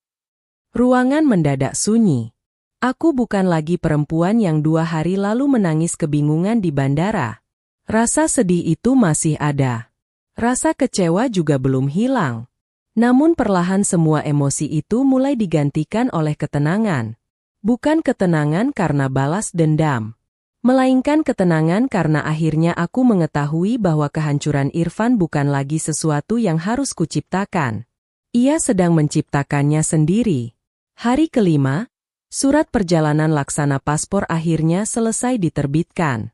Ruangan mendadak sunyi. Aku bukan lagi perempuan yang 2 hari lalu menangis kebingungan di bandara. Rasa sedih itu masih ada. Rasa kecewa juga belum hilang. Namun perlahan semua emosi itu mulai digantikan oleh ketenangan. Bukan ketenangan karena balas dendam, melainkan ketenangan karena akhirnya aku mengetahui bahwa kehancuran Irfan bukan lagi sesuatu yang harus kuciptakan. Ia sedang menciptakannya sendiri. Hari kelima, surat perjalanan laksana paspor akhirnya selesai diterbitkan.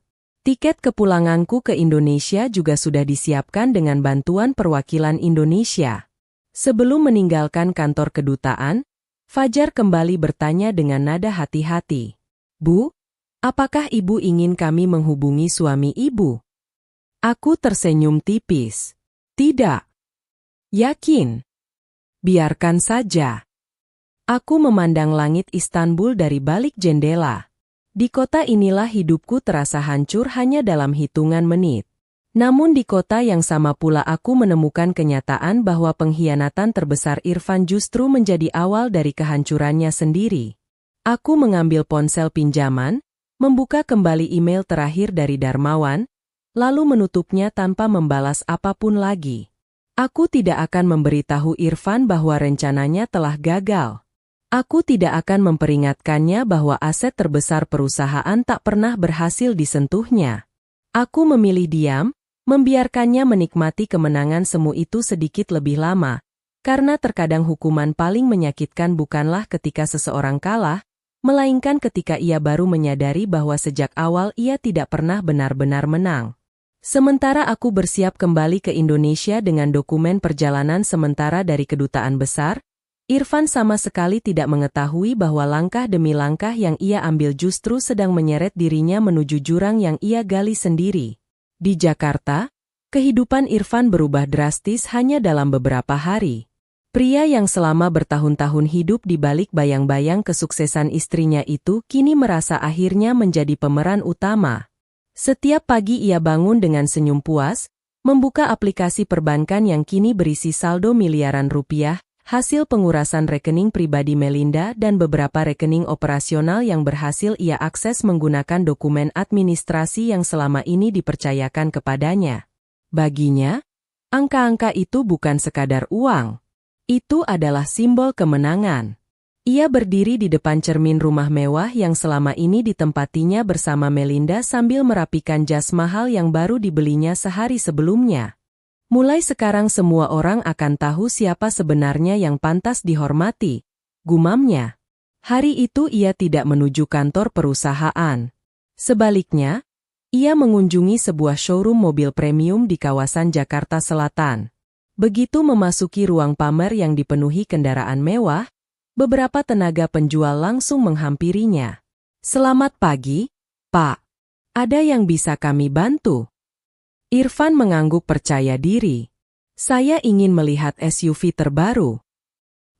Tiket kepulanganku ke Indonesia juga sudah disiapkan dengan bantuan perwakilan Indonesia. Sebelum meninggalkan kantor kedutaan, Fajar kembali bertanya dengan nada hati-hati. Bu, apakah ibu ingin kami menghubungi suami ibu? Aku tersenyum tipis. Tidak. Yakin? Biarkan saja. Aku memandang langit Istanbul dari balik jendela. Di kota inilah hidupku terasa hancur hanya dalam hitungan menit. Namun di kota yang sama pula aku menemukan kenyataan bahwa pengkhianatan terbesar Irfan justru menjadi awal dari kehancurannya sendiri. Aku mengambil ponsel pinjaman, membuka kembali email terakhir dari Darmawan, lalu menutupnya tanpa membalas apapun lagi. Aku tidak akan memberitahu Irfan bahwa rencananya telah gagal. Aku tidak akan memperingatkannya bahwa aset terbesar perusahaan tak pernah berhasil disentuhnya. Aku memilih diam, membiarkannya menikmati kemenangan semu itu sedikit lebih lama, karena terkadang hukuman paling menyakitkan bukanlah ketika seseorang kalah, melainkan ketika ia baru menyadari bahwa sejak awal ia tidak pernah benar-benar menang. Sementara aku bersiap kembali ke Indonesia dengan dokumen perjalanan sementara dari kedutaan besar, Irfan sama sekali tidak mengetahui bahwa langkah demi langkah yang ia ambil justru sedang menyeret dirinya menuju jurang yang ia gali sendiri. Di Jakarta, kehidupan Irfan berubah drastis hanya dalam beberapa hari. Pria yang selama bertahun-tahun hidup di balik bayang-bayang kesuksesan istrinya itu kini merasa akhirnya menjadi pemeran utama. Setiap pagi ia bangun dengan senyum puas, membuka aplikasi perbankan yang kini berisi saldo miliaran rupiah, hasil pengurasan rekening pribadi Melinda dan beberapa rekening operasional yang berhasil ia akses menggunakan dokumen administrasi yang selama ini dipercayakan kepadanya. Baginya, angka-angka itu bukan sekadar uang. Itu adalah simbol kemenangan. Ia berdiri di depan cermin rumah mewah yang selama ini ditempatinya bersama Melinda sambil merapikan jas mahal yang baru dibelinya sehari sebelumnya. Mulai sekarang semua orang akan tahu siapa sebenarnya yang pantas dihormati, gumamnya. Hari itu ia tidak menuju kantor perusahaan. Sebaliknya, ia mengunjungi sebuah showroom mobil premium di kawasan Jakarta Selatan. Begitu memasuki ruang pamer yang dipenuhi kendaraan mewah, beberapa tenaga penjual langsung menghampirinya. "Selamat pagi, Pak. Ada yang bisa kami bantu?" Irfan mengangguk percaya diri. "Saya ingin melihat SUV terbaru."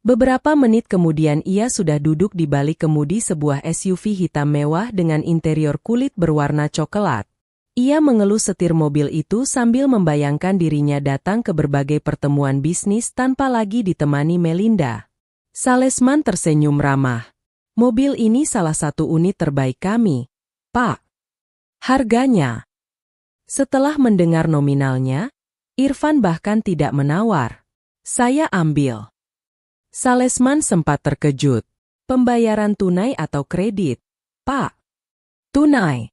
Beberapa menit kemudian ia sudah duduk di balik kemudi sebuah SUV hitam mewah dengan interior kulit berwarna coklat. Ia mengelus setir mobil itu sambil membayangkan dirinya datang ke berbagai pertemuan bisnis tanpa lagi ditemani Melinda. Salesman tersenyum ramah. "Mobil ini salah satu unit terbaik kami, Pak. Harganya?" Setelah mendengar nominalnya, Irfan bahkan tidak menawar. "Saya ambil." Salesman sempat terkejut. "Pembayaran tunai atau kredit, Pak?" "Tunai."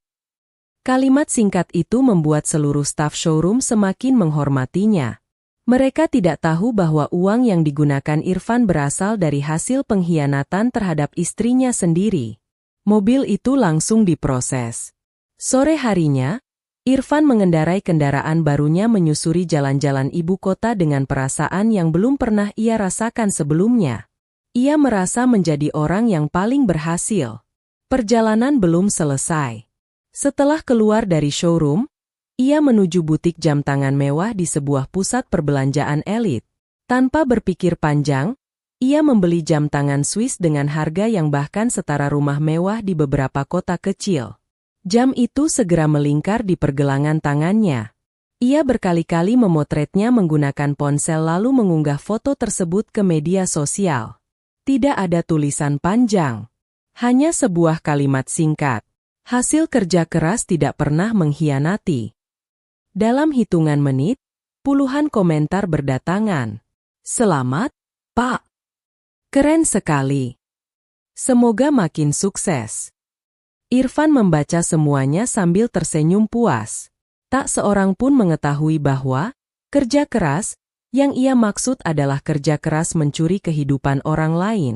Kalimat singkat itu membuat seluruh staf showroom semakin menghormatinya. Mereka tidak tahu bahwa uang yang digunakan Irfan berasal dari hasil pengkhianatan terhadap istrinya sendiri. Mobil itu langsung diproses. Sore harinya, Irfan mengendarai kendaraan barunya menyusuri jalan-jalan ibu kota dengan perasaan yang belum pernah ia rasakan sebelumnya. Ia merasa menjadi orang yang paling berhasil. Perjalanan belum selesai. Setelah keluar dari showroom, ia menuju butik jam tangan mewah di sebuah pusat perbelanjaan elit. Tanpa berpikir panjang, ia membeli jam tangan Swiss dengan harga yang bahkan setara rumah mewah di beberapa kota kecil. Jam itu segera melingkar di pergelangan tangannya. Ia berkali-kali memotretnya menggunakan ponsel lalu mengunggah foto tersebut ke media sosial. Tidak ada tulisan panjang. Hanya sebuah kalimat singkat. Hasil kerja keras tidak pernah mengkhianati. Dalam hitungan menit, puluhan komentar berdatangan. "Selamat, Pak. Keren sekali. Semoga makin sukses." Irfan membaca semuanya sambil tersenyum puas. Tak seorang pun mengetahui bahwa kerja keras yang ia maksud adalah kerja keras mencuri kehidupan orang lain.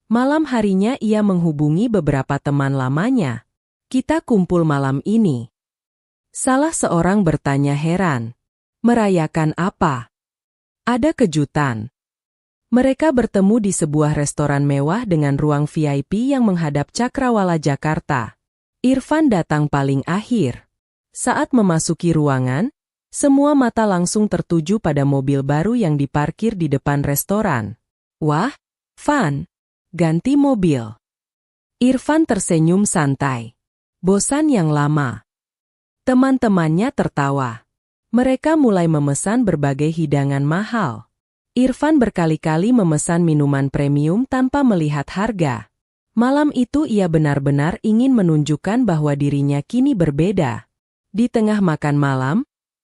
Malam harinya ia menghubungi beberapa teman lamanya. "Kita kumpul malam ini." Salah seorang bertanya heran. "Merayakan apa?" "Ada kejutan." Mereka bertemu di sebuah restoran mewah dengan ruang VIP yang menghadap Cakrawala Jakarta. Irfan datang paling akhir. Saat memasuki ruangan, semua mata langsung tertuju pada mobil baru yang diparkir di depan restoran. "Wah, Van, ganti mobil." Irfan tersenyum santai. "Bosan yang lama." Teman-temannya tertawa. Mereka mulai memesan berbagai hidangan mahal. Irfan berkali-kali memesan minuman premium tanpa melihat harga. Malam itu ia benar-benar ingin menunjukkan bahwa dirinya kini berbeda. Di tengah makan malam,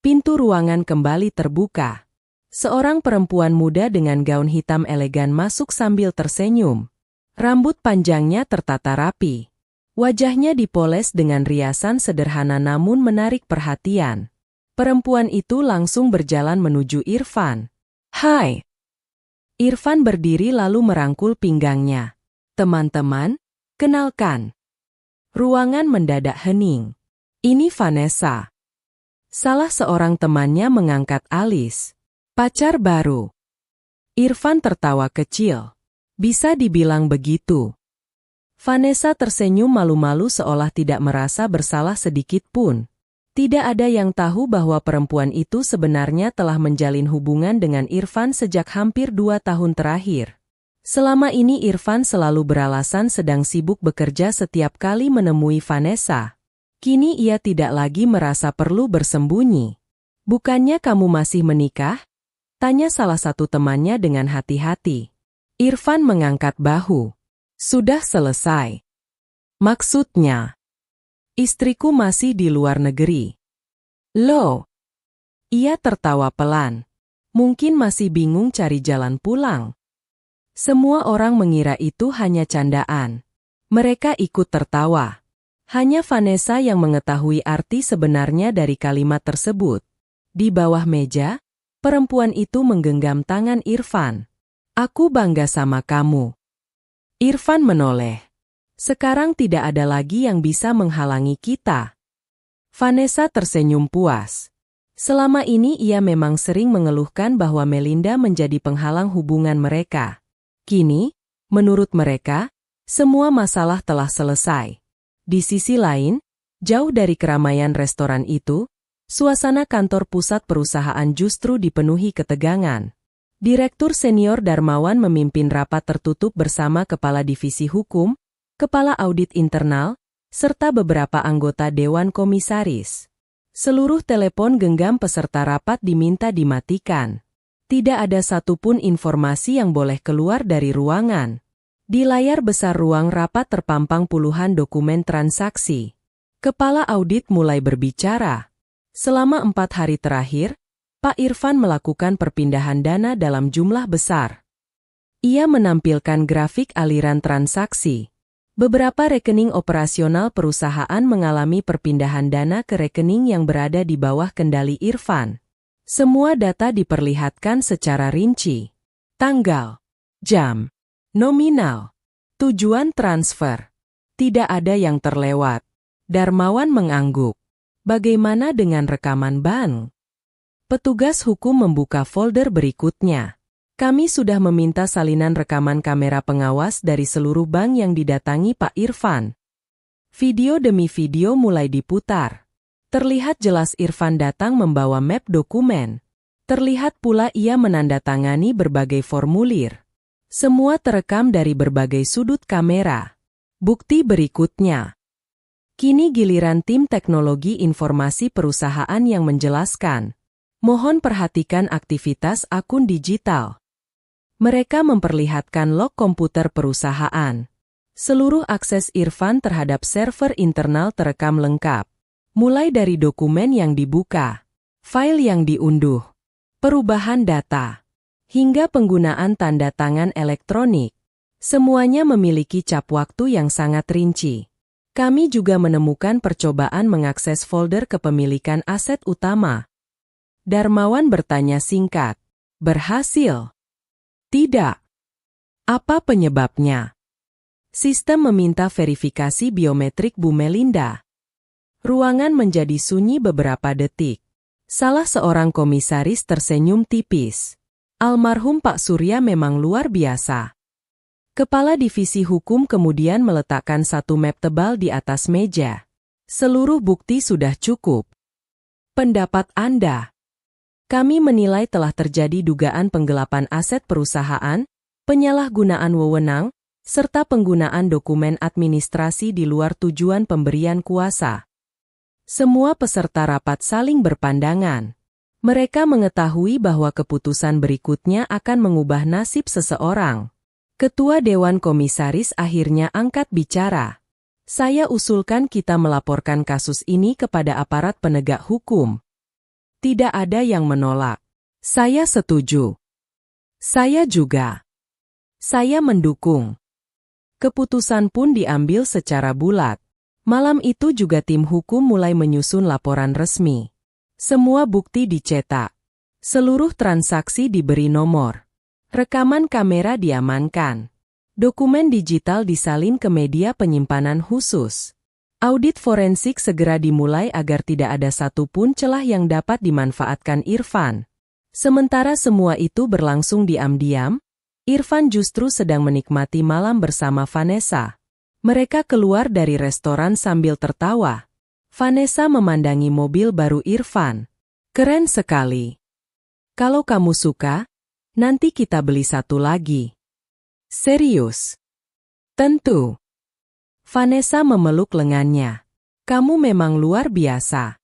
pintu ruangan kembali terbuka. Seorang perempuan muda dengan gaun hitam elegan masuk sambil tersenyum. Rambut panjangnya tertata rapi. Wajahnya dipoles dengan riasan sederhana namun menarik perhatian. Perempuan itu langsung berjalan menuju Irfan. "Hai." Irfan berdiri lalu merangkul pinggangnya. "Teman-teman, kenalkan." Ruangan mendadak hening. "Ini Vanessa." Salah seorang temannya mengangkat alis. "Pacar baru." Irfan tertawa kecil. "Bisa dibilang begitu." Vanessa tersenyum malu-malu seolah tidak merasa bersalah sedikit pun. Tidak ada yang tahu bahwa perempuan itu sebenarnya telah menjalin hubungan dengan Irfan sejak hampir 2 tahun terakhir. Selama ini Irfan selalu beralasan sedang sibuk bekerja setiap kali menemui Vanessa. Kini ia tidak lagi merasa perlu bersembunyi. "Bukannya kamu masih menikah?" tanya salah satu temannya dengan hati-hati. Irfan mengangkat bahu. "Sudah selesai." "Maksudnya?" "Istriku masih di luar negeri." "Loh?" Ia tertawa pelan. "Mungkin masih bingung cari jalan pulang." Semua orang mengira itu hanya candaan. Mereka ikut tertawa. Hanya Vanessa yang mengetahui arti sebenarnya dari kalimat tersebut. Di bawah meja, Perempuan itu menggenggam tangan Irfan. Aku bangga sama kamu. Irfan menoleh. Sekarang tidak ada lagi yang bisa menghalangi kita. Vanessa tersenyum puas. Selama ini ia memang sering mengeluhkan bahwa Melinda menjadi penghalang hubungan mereka. Kini, menurut mereka, semua masalah telah selesai. Di sisi lain, jauh dari keramaian restoran itu, suasana kantor pusat perusahaan justru dipenuhi ketegangan. Direktur senior Darmawan memimpin rapat tertutup bersama Kepala Divisi Hukum, Kepala Audit Internal, serta beberapa anggota Dewan Komisaris. Seluruh telepon genggam peserta rapat diminta dimatikan. Tidak ada satupun informasi yang boleh keluar dari ruangan. Di layar besar ruang rapat terpampang puluhan dokumen transaksi. Kepala audit mulai berbicara. Selama 4 hari terakhir, Pak Irfan melakukan perpindahan dana dalam jumlah besar. Ia menampilkan grafik aliran transaksi. Beberapa rekening operasional perusahaan mengalami perpindahan dana ke rekening yang berada di bawah kendali Irfan. Semua data diperlihatkan secara rinci. Tanggal, jam, nominal, tujuan transfer. Tidak ada yang terlewat. Darmawan mengangguk. Bagaimana dengan rekaman bank? Petugas hukum membuka folder berikutnya. Kami sudah meminta salinan rekaman kamera pengawas dari seluruh bank yang didatangi Pak Irfan. Video demi video mulai diputar. Terlihat jelas Irfan datang membawa map dokumen. Terlihat pula ia menandatangani berbagai formulir. Semua terekam dari berbagai sudut kamera. Bukti berikutnya. Kini giliran tim teknologi informasi perusahaan yang menjelaskan. Mohon perhatikan aktivitas akun digital. Mereka memperlihatkan log komputer perusahaan. Seluruh akses Irfan terhadap server internal terekam lengkap. Mulai dari dokumen yang dibuka, file yang diunduh, perubahan data, hingga penggunaan tanda tangan elektronik. Semuanya memiliki cap waktu yang sangat rinci. Kami juga menemukan percobaan mengakses folder kepemilikan aset utama. Darmawan bertanya singkat. Berhasil? Tidak. Apa penyebabnya? Sistem meminta verifikasi biometrik Bu Melinda. Ruangan menjadi sunyi beberapa detik. Salah seorang komisaris tersenyum tipis. Almarhum Pak Surya memang luar biasa. Kepala Divisi Hukum kemudian meletakkan satu map tebal di atas meja. Seluruh bukti sudah cukup. Pendapat Anda? Kami menilai telah terjadi dugaan penggelapan aset perusahaan, penyalahgunaan wewenang, serta penggunaan dokumen administrasi di luar tujuan pemberian kuasa. Semua peserta rapat saling berpandangan. Mereka mengetahui bahwa keputusan berikutnya akan mengubah nasib seseorang. Ketua Dewan Komisaris akhirnya angkat bicara. Saya usulkan kita melaporkan kasus ini kepada aparat penegak hukum. Tidak ada yang menolak. Saya setuju. Saya juga. Saya mendukung. Keputusan pun diambil secara bulat. Malam itu juga tim hukum mulai menyusun laporan resmi. Semua bukti dicetak. Seluruh transaksi diberi nomor. Rekaman kamera diamankan. Dokumen digital disalin ke media penyimpanan khusus. Audit forensik segera dimulai agar tidak ada satupun celah yang dapat dimanfaatkan Irfan. Sementara semua itu berlangsung diam-diam, Irfan justru sedang menikmati malam bersama Vanessa. Mereka keluar dari restoran sambil tertawa. Vanessa memandangi mobil baru Irfan. Keren sekali. Kalau kamu suka, nanti kita beli satu lagi. Serius? Tentu. Vanessa memeluk lengannya. Kamu memang luar biasa.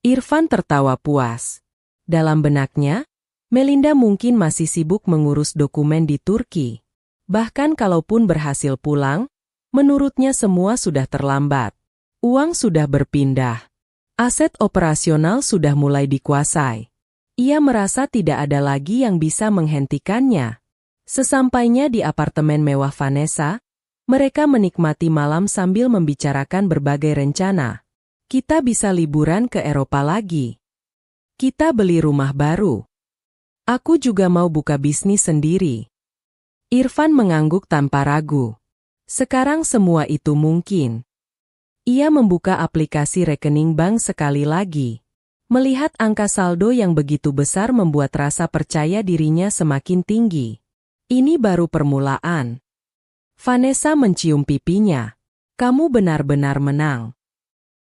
Irfan tertawa puas. Dalam benaknya, Melinda mungkin masih sibuk mengurus dokumen di Turki. Bahkan kalaupun berhasil pulang, menurutnya semua sudah terlambat. Uang sudah berpindah. Aset operasional sudah mulai dikuasai. Ia merasa tidak ada lagi yang bisa menghentikannya. Sesampainya di apartemen mewah Vanessa, mereka menikmati malam sambil membicarakan berbagai rencana. Kita bisa liburan ke Eropa lagi. Kita beli rumah baru. Aku juga mau buka bisnis sendiri. Irfan mengangguk tanpa ragu. Sekarang semua itu mungkin. Ia membuka aplikasi rekening bank sekali lagi. Melihat angka saldo yang begitu besar membuat rasa percaya dirinya semakin tinggi. Ini baru permulaan. Vanessa mencium pipinya. Kamu benar-benar menang.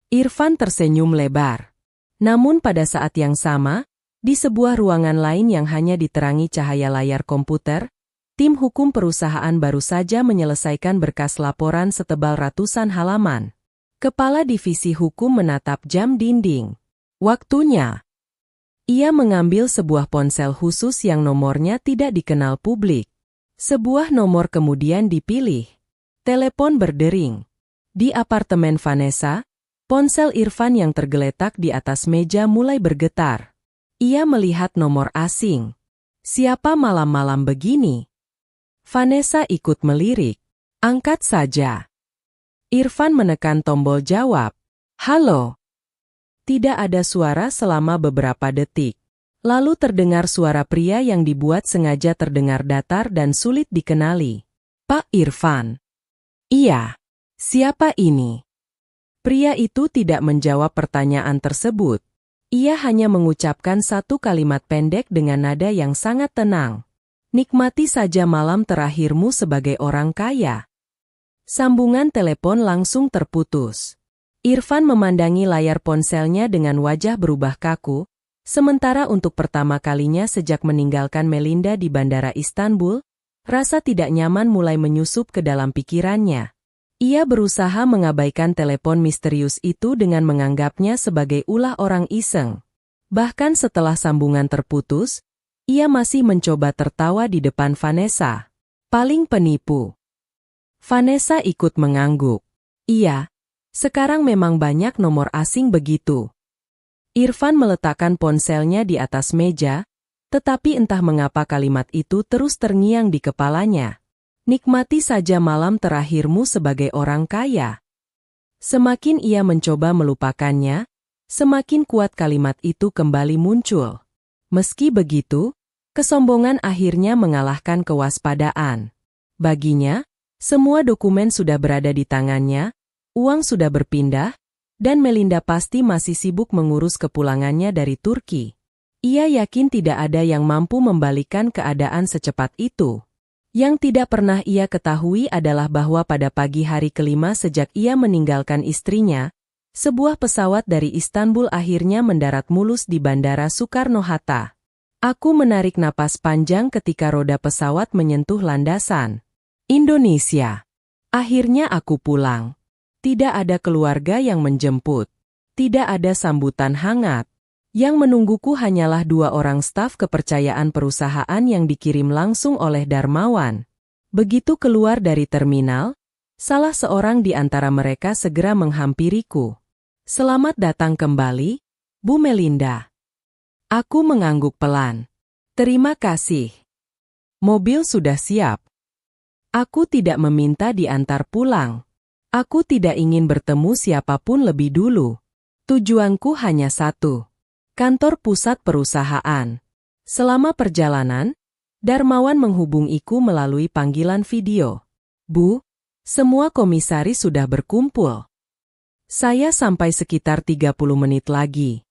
Irfan tersenyum lebar. Namun pada saat yang sama, di sebuah ruangan lain yang hanya diterangi cahaya layar komputer, tim hukum perusahaan baru saja menyelesaikan berkas laporan setebal ratusan halaman. Kepala divisi hukum menatap jam dinding. Waktunya. Ia mengambil sebuah ponsel khusus yang nomornya tidak dikenal publik. Sebuah nomor kemudian dipilih. Telepon berdering. Di apartemen Vanessa, ponsel Irfan yang tergeletak di atas meja mulai bergetar. Ia melihat nomor asing. Siapa malam-malam begini? Vanessa ikut melirik. Angkat saja. Irfan menekan tombol jawab. Halo. Tidak ada suara selama beberapa detik. Lalu terdengar suara pria yang dibuat sengaja terdengar datar dan sulit dikenali. Pak Irfan. Iya. Siapa ini? Pria itu tidak menjawab pertanyaan tersebut. Ia hanya mengucapkan satu kalimat pendek dengan nada yang sangat tenang. Nikmati saja malam terakhirmu sebagai orang kaya. Sambungan telepon langsung terputus. Irfan memandangi layar ponselnya dengan wajah berubah kaku, sementara untuk pertama kalinya sejak meninggalkan Melinda di Bandara Istanbul, rasa tidak nyaman mulai menyusup ke dalam pikirannya. Ia berusaha mengabaikan telepon misterius itu dengan menganggapnya sebagai ulah orang iseng. Bahkan setelah sambungan terputus, ia masih mencoba tertawa di depan Vanessa. Paling penipu. Vanessa ikut mengangguk. Iya. Sekarang memang banyak nomor asing begitu. Irfan meletakkan ponselnya di atas meja, tetapi entah mengapa kalimat itu terus terngiang di kepalanya. Nikmati saja malam terakhirmu sebagai orang kaya. Semakin ia mencoba melupakannya, semakin kuat kalimat itu kembali muncul. Meski begitu, kesombongan akhirnya mengalahkan kewaspadaan. Baginya, semua dokumen sudah berada di tangannya, uang sudah berpindah, dan Melinda pasti masih sibuk mengurus kepulangannya dari Turki. Ia yakin tidak ada yang mampu membalikkan keadaan secepat itu. Yang tidak pernah ia ketahui adalah bahwa pada pagi hari kelima sejak ia meninggalkan istrinya, sebuah pesawat dari Istanbul akhirnya mendarat mulus di Bandara Soekarno-Hatta. Aku menarik napas panjang ketika roda pesawat menyentuh landasan. Indonesia. Akhirnya aku pulang. Tidak ada keluarga yang menjemput. Tidak ada sambutan hangat. Yang menungguku hanyalah 2 orang staf kepercayaan perusahaan yang dikirim langsung oleh Darmawan. Begitu keluar dari terminal, salah seorang di antara mereka segera menghampiriku. Selamat datang kembali, Bu Melinda. Aku mengangguk pelan. Terima kasih. Mobil sudah siap. Aku tidak meminta diantar pulang. Aku tidak ingin bertemu siapapun lebih dulu. Tujuanku hanya satu. Kantor pusat perusahaan. Selama perjalanan, Darmawan menghubungiku melalui panggilan video. Bu, semua komisaris sudah berkumpul. Saya sampai sekitar 30 menit lagi.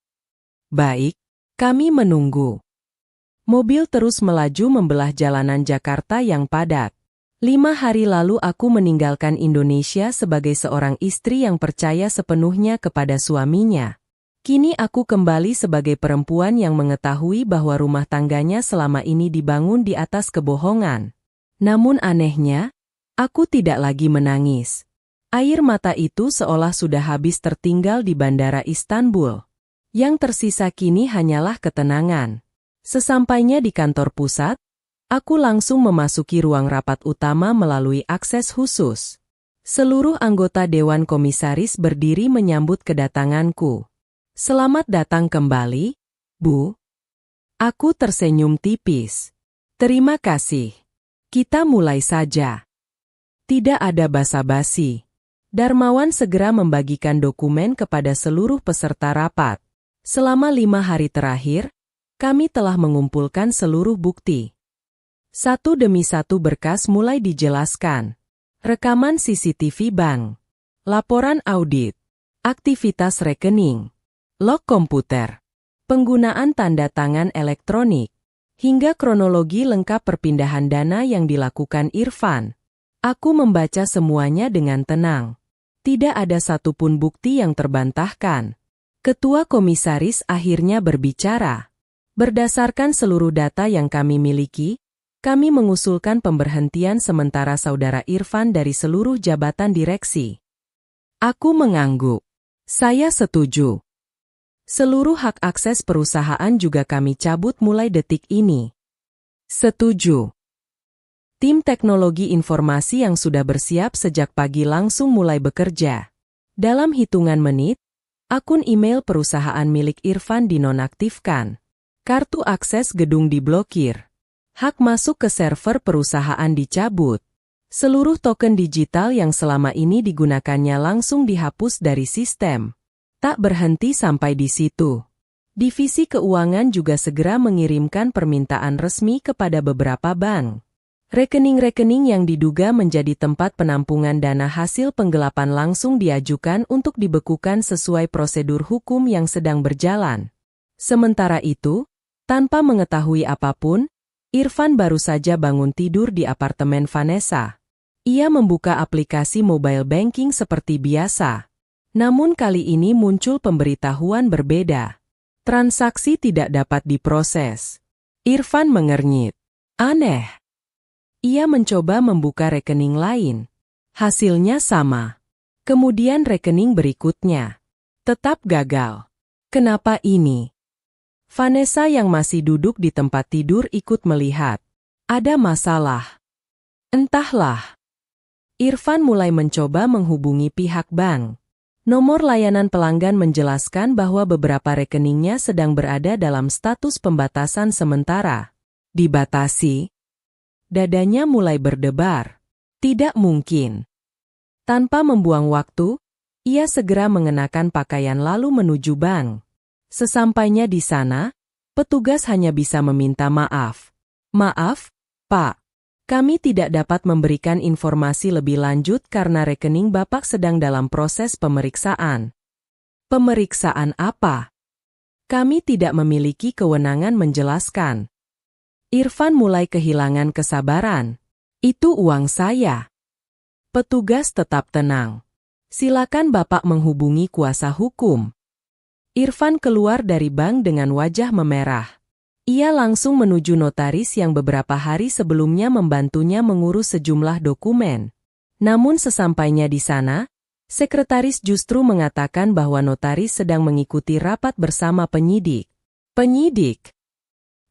Baik, kami menunggu. Mobil terus melaju membelah jalanan Jakarta yang padat. 5 hari lalu aku meninggalkan Indonesia sebagai seorang istri yang percaya sepenuhnya kepada suaminya. Kini aku kembali sebagai perempuan yang mengetahui bahwa rumah tangganya selama ini dibangun di atas kebohongan. Namun anehnya, aku tidak lagi menangis. Air mata itu seolah sudah habis tertinggal di Bandara Istanbul. Yang tersisa kini hanyalah ketenangan. Sesampainya di kantor pusat, aku langsung memasuki ruang rapat utama melalui akses khusus. Seluruh anggota Dewan Komisaris berdiri menyambut kedatanganku. Selamat datang kembali, Bu. Aku tersenyum tipis. Terima kasih. Kita mulai saja. Tidak ada basa-basi. Darmawan segera membagikan dokumen kepada seluruh peserta rapat. Selama 5 hari terakhir, Kami telah mengumpulkan seluruh bukti. Satu demi satu berkas mulai dijelaskan. Rekaman CCTV bank, laporan audit, aktivitas rekening, log komputer, penggunaan tanda tangan elektronik, hingga kronologi lengkap perpindahan dana yang dilakukan Irfan. Aku membaca semuanya dengan tenang. Tidak ada satupun bukti yang terbantahkan. Ketua komisaris akhirnya berbicara. Berdasarkan seluruh data yang kami miliki, kami mengusulkan pemberhentian sementara Saudara Irfan dari seluruh jabatan direksi. Aku mengangguk. Saya setuju. Seluruh hak akses perusahaan juga kami cabut mulai detik ini. Setuju. Tim teknologi informasi yang sudah bersiap sejak pagi langsung mulai bekerja. Dalam hitungan menit, akun email perusahaan milik Irfan dinonaktifkan. Kartu akses gedung diblokir. Hak masuk ke server perusahaan dicabut. Seluruh token digital yang selama ini digunakannya langsung dihapus dari sistem. Tak berhenti sampai di situ. Divisi keuangan juga segera mengirimkan permintaan resmi kepada beberapa bank. Rekening-rekening yang diduga menjadi tempat penampungan dana hasil penggelapan langsung diajukan untuk dibekukan sesuai prosedur hukum yang sedang berjalan. Sementara itu, tanpa mengetahui apapun, Irfan baru saja bangun tidur di apartemen Vanessa. Ia membuka aplikasi mobile banking seperti biasa. Namun kali ini muncul pemberitahuan berbeda. Transaksi tidak dapat diproses. Irfan mengernyit. Aneh. Ia mencoba membuka rekening lain. Hasilnya sama. Kemudian rekening berikutnya. Tetap gagal. Kenapa ini? Vanessa yang masih duduk di tempat tidur ikut melihat. Ada masalah. Entahlah. Irfan mulai mencoba menghubungi pihak bank. Nomor layanan pelanggan menjelaskan bahwa beberapa rekeningnya sedang berada dalam status pembatasan sementara. Dibatasi? Dadanya mulai berdebar. Tidak mungkin. Tanpa membuang waktu, ia segera mengenakan pakaian lalu menuju bank. Sesampainya di sana, petugas hanya bisa meminta maaf. Maaf, Pak. Kami tidak dapat memberikan informasi lebih lanjut karena rekening Bapak sedang dalam proses pemeriksaan. Pemeriksaan apa? Kami tidak memiliki kewenangan menjelaskan. Irfan mulai kehilangan kesabaran. Itu uang saya. Petugas tetap tenang. Silakan Bapak menghubungi kuasa hukum. Irfan keluar dari bank dengan wajah memerah. Ia langsung menuju notaris yang beberapa hari sebelumnya membantunya mengurus sejumlah dokumen. Namun sesampainya di sana, sekretaris justru mengatakan bahwa notaris sedang mengikuti rapat bersama penyidik. Penyidik?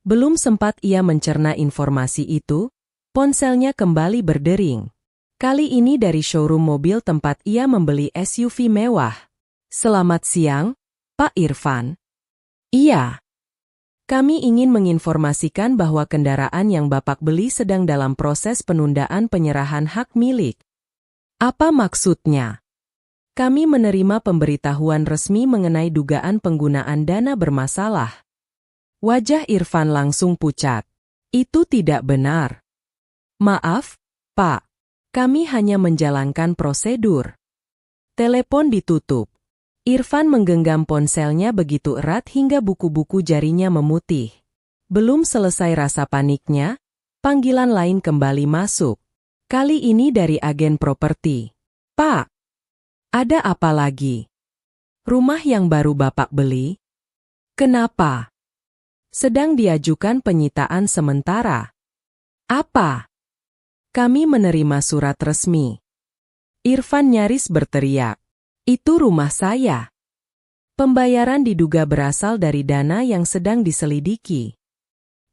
Belum sempat ia mencerna informasi itu, ponselnya kembali berdering. Kali ini dari showroom mobil tempat ia membeli SUV mewah. Selamat siang, Pak Irfan. Iya. Kami ingin menginformasikan bahwa kendaraan yang Bapak beli sedang dalam proses penundaan penyerahan hak milik. Apa maksudnya? Kami menerima pemberitahuan resmi mengenai dugaan penggunaan dana bermasalah. Wajah Irfan langsung pucat. Itu tidak benar. Maaf, Pak. Kami hanya menjalankan prosedur. Telepon ditutup. Irfan menggenggam ponselnya begitu erat hingga buku-buku jarinya memutih. Belum selesai rasa paniknya, panggilan lain kembali masuk. Kali ini dari agen properti. Pak, ada apa lagi? Rumah yang baru Bapak beli? Kenapa? Sedang diajukan penyitaan sementara. Apa? Kami menerima surat resmi. Irfan nyaris berteriak. Itu rumah saya. Pembayaran diduga berasal dari dana yang sedang diselidiki.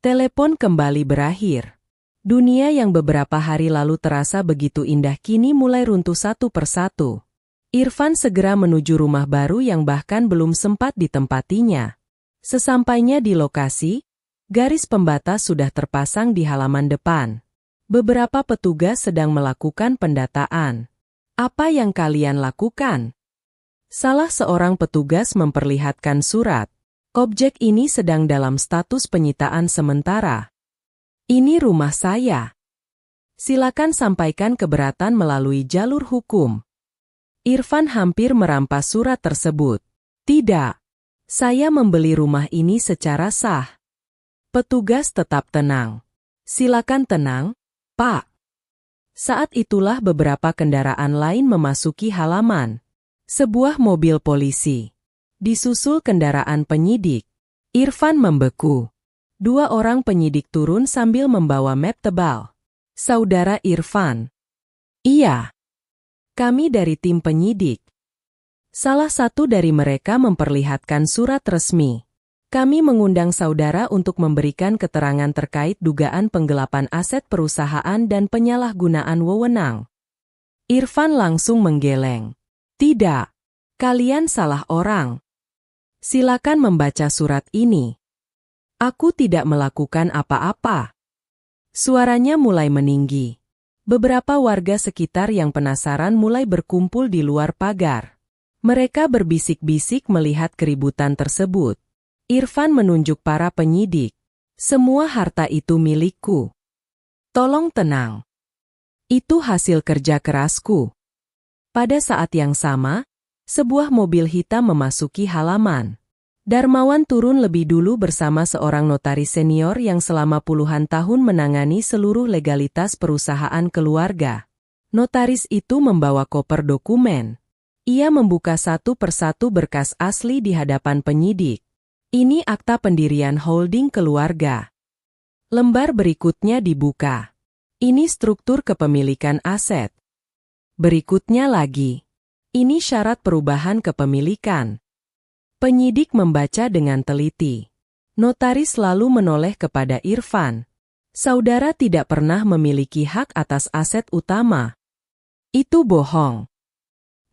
Telepon kembali berakhir. Dunia yang beberapa hari lalu terasa begitu indah kini mulai runtuh satu persatu. Irfan segera menuju rumah baru yang bahkan belum sempat ditempatinya. Sesampainya di lokasi, garis pembatas sudah terpasang di halaman depan. Beberapa petugas sedang melakukan pendataan. Apa yang kalian lakukan? Salah seorang petugas memperlihatkan surat. Objek ini sedang dalam status penyitaan sementara. Ini rumah saya. Silakan sampaikan keberatan melalui jalur hukum. Irfan hampir merampas surat tersebut. Tidak. Saya membeli rumah ini secara sah. Petugas tetap tenang. Silakan tenang, Pak. Saat itulah beberapa kendaraan lain memasuki halaman. Sebuah mobil polisi. Disusul kendaraan penyidik. Irfan membeku. 2 orang penyidik turun sambil membawa map tebal. Saudara Irfan. Iya. Kami dari tim penyidik. Salah satu dari mereka memperlihatkan surat resmi. Kami mengundang saudara untuk memberikan keterangan terkait dugaan penggelapan aset perusahaan dan penyalahgunaan wewenang. Irfan langsung menggeleng. Tidak. Kalian salah orang. Silakan membaca surat ini. Aku tidak melakukan apa-apa. Suaranya mulai meninggi. Beberapa warga sekitar yang penasaran mulai berkumpul di luar pagar. Mereka berbisik-bisik melihat keributan tersebut. Irfan menunjuk para penyidik. Semua harta itu milikku. Tolong tenang. Itu hasil kerja kerasku. Pada saat yang sama, sebuah mobil hitam memasuki halaman. Darmawan turun lebih dulu bersama seorang notaris senior yang selama puluhan tahun menangani seluruh legalitas perusahaan keluarga. Notaris itu membawa koper dokumen. Ia membuka satu persatu berkas asli di hadapan penyidik. Ini akta pendirian holding keluarga. Lembar berikutnya dibuka. Ini struktur kepemilikan aset. Berikutnya lagi. Ini syarat perubahan kepemilikan. Penyidik membaca dengan teliti. Notaris lalu menoleh kepada Irfan. Saudara tidak pernah memiliki hak atas aset utama. Itu bohong.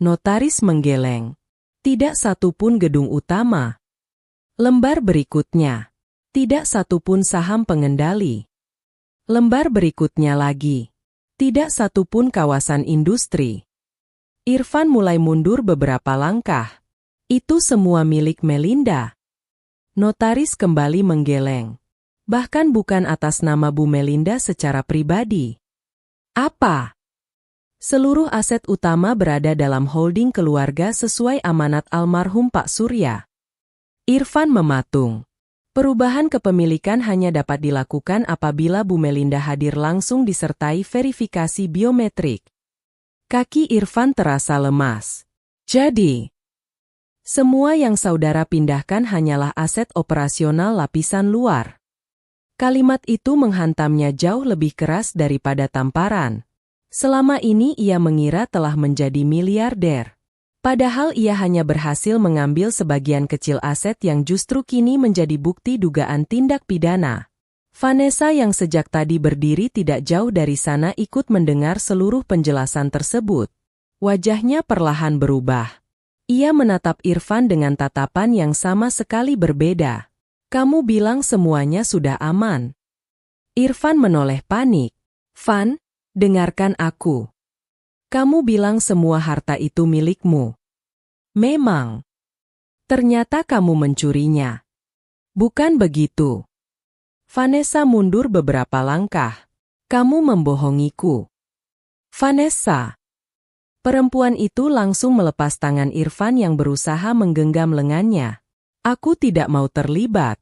Notaris menggeleng. Tidak satupun gedung utama. Lembar berikutnya. Tidak satupun saham pengendali. Lembar berikutnya lagi. Tidak satupun kawasan industri. Irfan mulai mundur beberapa langkah. Itu semua milik Melinda. Notaris kembali menggeleng. Bahkan bukan atas nama Bu Melinda secara pribadi. Apa? Seluruh aset utama berada dalam holding keluarga sesuai amanat almarhum Pak Surya. Irfan mematung. Perubahan kepemilikan hanya dapat dilakukan apabila Bu Melinda hadir langsung disertai verifikasi biometrik. Kaki Irfan terasa lemas. Jadi, semua yang saudara pindahkan hanyalah aset operasional lapisan luar. Kalimat itu menghantamnya jauh lebih keras daripada tamparan. Selama ini ia mengira telah menjadi miliarder. Padahal ia hanya berhasil mengambil sebagian kecil aset yang justru kini menjadi bukti dugaan tindak pidana. Vanessa yang sejak tadi berdiri tidak jauh dari sana ikut mendengar seluruh penjelasan tersebut. Wajahnya perlahan berubah. Ia menatap Irfan dengan tatapan yang sama sekali berbeda. Kamu bilang semuanya sudah aman. Irfan menoleh panik. Van, dengarkan aku. Kamu bilang semua harta itu milikmu. Memang. Ternyata kamu mencurinya. Bukan begitu. Vanessa mundur beberapa langkah. Kamu membohongiku. Vanessa. Perempuan itu langsung melepas tangan Irfan yang berusaha menggenggam lengannya. Aku tidak mau terlibat.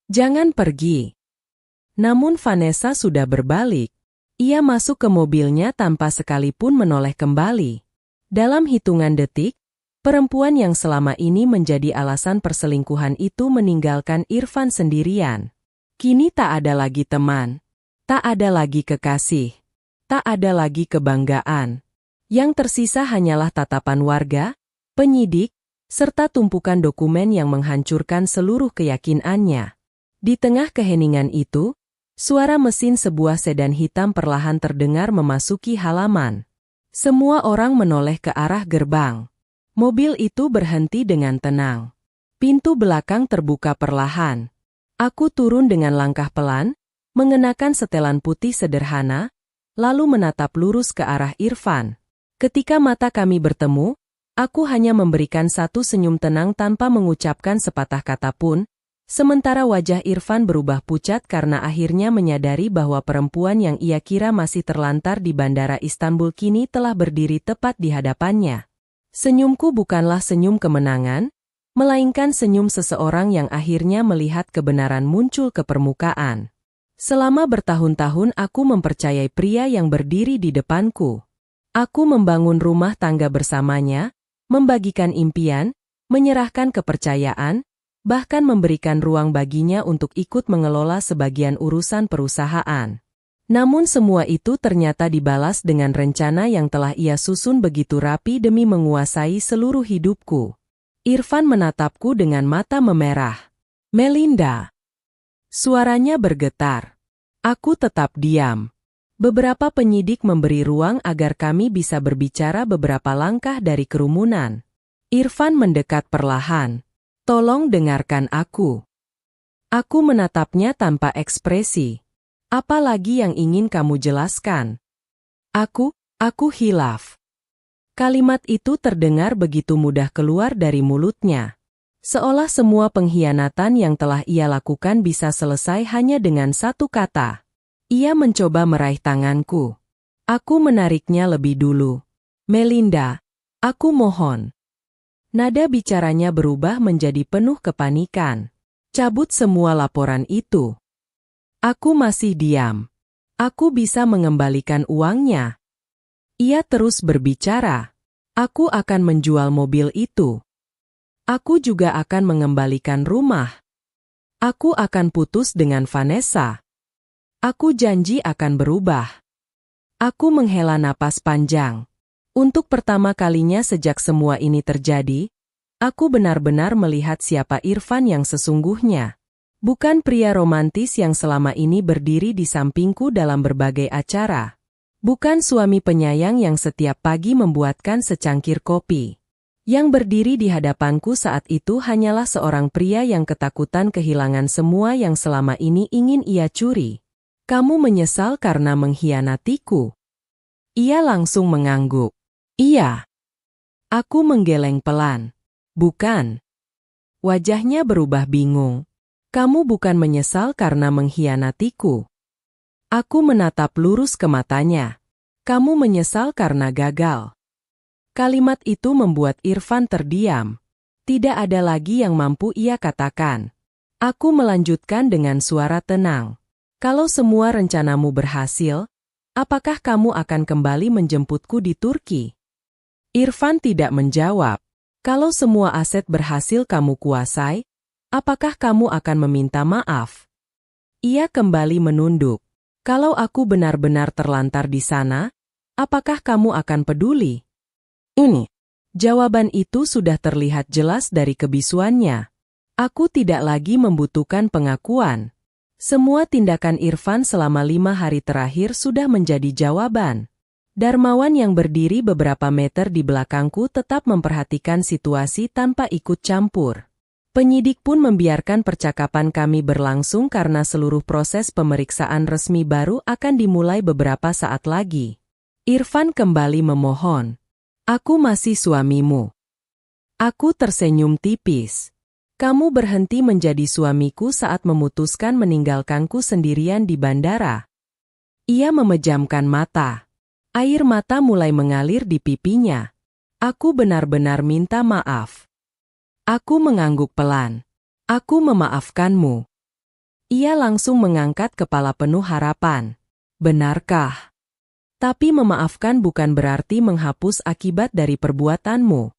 Jangan pergi. Namun Vanessa sudah berbalik. Ia masuk ke mobilnya tanpa sekalipun menoleh kembali. Dalam hitungan detik, perempuan yang selama ini menjadi alasan perselingkuhan itu meninggalkan Irfan sendirian. Kini tak ada lagi teman, tak ada lagi kekasih, tak ada lagi kebanggaan. Yang tersisa hanyalah tatapan warga, penyidik, serta tumpukan dokumen yang menghancurkan seluruh keyakinannya. Di tengah keheningan itu, suara mesin sebuah sedan hitam perlahan terdengar memasuki halaman. Semua orang menoleh ke arah gerbang. Mobil itu berhenti dengan tenang. Pintu belakang terbuka perlahan. Aku turun dengan langkah pelan, mengenakan setelan putih sederhana, lalu menatap lurus ke arah Irfan. Ketika mata kami bertemu, Aku hanya memberikan satu senyum tenang tanpa mengucapkan sepatah kata pun, sementara wajah Irfan berubah pucat karena akhirnya menyadari bahwa perempuan yang ia kira masih terlantar di Bandara Istanbul kini telah berdiri tepat di hadapannya. Senyumku bukanlah senyum kemenangan, melainkan senyum seseorang yang akhirnya melihat kebenaran muncul ke permukaan. Selama bertahun-tahun aku mempercayai pria yang berdiri di depanku. Aku membangun rumah tangga bersamanya, membagikan impian, menyerahkan kepercayaan, bahkan memberikan ruang baginya untuk ikut mengelola sebagian urusan perusahaan. Namun semua itu ternyata dibalas dengan rencana yang telah ia susun begitu rapi demi menguasai seluruh hidupku. Irfan menatapku dengan mata memerah. "Melinda." Suaranya bergetar. Aku tetap diam. Beberapa penyidik memberi ruang agar kami bisa berbicara beberapa langkah dari kerumunan. Irfan mendekat perlahan. "Tolong dengarkan aku." Aku menatapnya tanpa ekspresi. "Apa lagi yang ingin kamu jelaskan?" Aku hilaf." Kalimat itu terdengar begitu mudah keluar dari mulutnya. Seolah semua pengkhianatan yang telah ia lakukan bisa selesai hanya dengan satu kata. Ia mencoba meraih tanganku. Aku menariknya lebih dulu. "Melinda, aku mohon." Nada bicaranya berubah menjadi penuh kepanikan. "Cabut semua laporan itu." Aku masih diam. "Aku bisa mengembalikan uangnya." Ia terus berbicara. "Aku akan menjual mobil itu. Aku juga akan mengembalikan rumah. Aku akan putus dengan Vanessa. Aku janji akan berubah." Aku menghela napas panjang. Untuk pertama kalinya sejak semua ini terjadi, aku benar-benar melihat siapa Irfan yang sesungguhnya. Bukan pria romantis yang selama ini berdiri di sampingku dalam berbagai acara. Bukan suami penyayang yang setiap pagi membuatkan secangkir kopi. Yang berdiri di hadapanku saat itu hanyalah seorang pria yang ketakutan kehilangan semua yang selama ini ingin ia curi. "Kamu menyesal karena mengkhianatiku?" Ia langsung mengangguk. "Iya." Aku menggeleng pelan. "Bukan." Wajahnya berubah bingung. "Kamu bukan menyesal karena mengkhianatiku." Aku menatap lurus ke matanya. "Kamu menyesal karena gagal." Kalimat itu membuat Irfan terdiam. Tidak ada lagi yang mampu ia katakan. Aku melanjutkan dengan suara tenang. "Kalau semua rencanamu berhasil, apakah kamu akan kembali menjemputku di Turki?" Irfan tidak menjawab. "Kalau semua aset berhasil kamu kuasai, apakah kamu akan meminta maaf?" Ia kembali menunduk. "Kalau aku benar-benar terlantar di sana, apakah kamu akan peduli?" Jawaban itu sudah terlihat jelas dari kebisuannya. Aku tidak lagi membutuhkan pengakuan. Semua tindakan Irfan selama 5 hari terakhir sudah menjadi jawaban. Darmawan yang berdiri beberapa meter di belakangku tetap memperhatikan situasi tanpa ikut campur. Penyidik pun membiarkan percakapan kami berlangsung karena seluruh proses pemeriksaan resmi baru akan dimulai beberapa saat lagi. Irfan kembali memohon. "Aku masih suamimu." Aku tersenyum tipis. "Kamu berhenti menjadi suamiku saat memutuskan meninggalkanku sendirian di bandara." Ia memejamkan mata. Air mata mulai mengalir di pipinya. "Aku benar-benar minta maaf." Aku mengangguk pelan. "Aku memaafkanmu." Ia langsung mengangkat kepala penuh harapan. "Benarkah? Tapi memaafkan bukan berarti menghapus akibat dari perbuatanmu."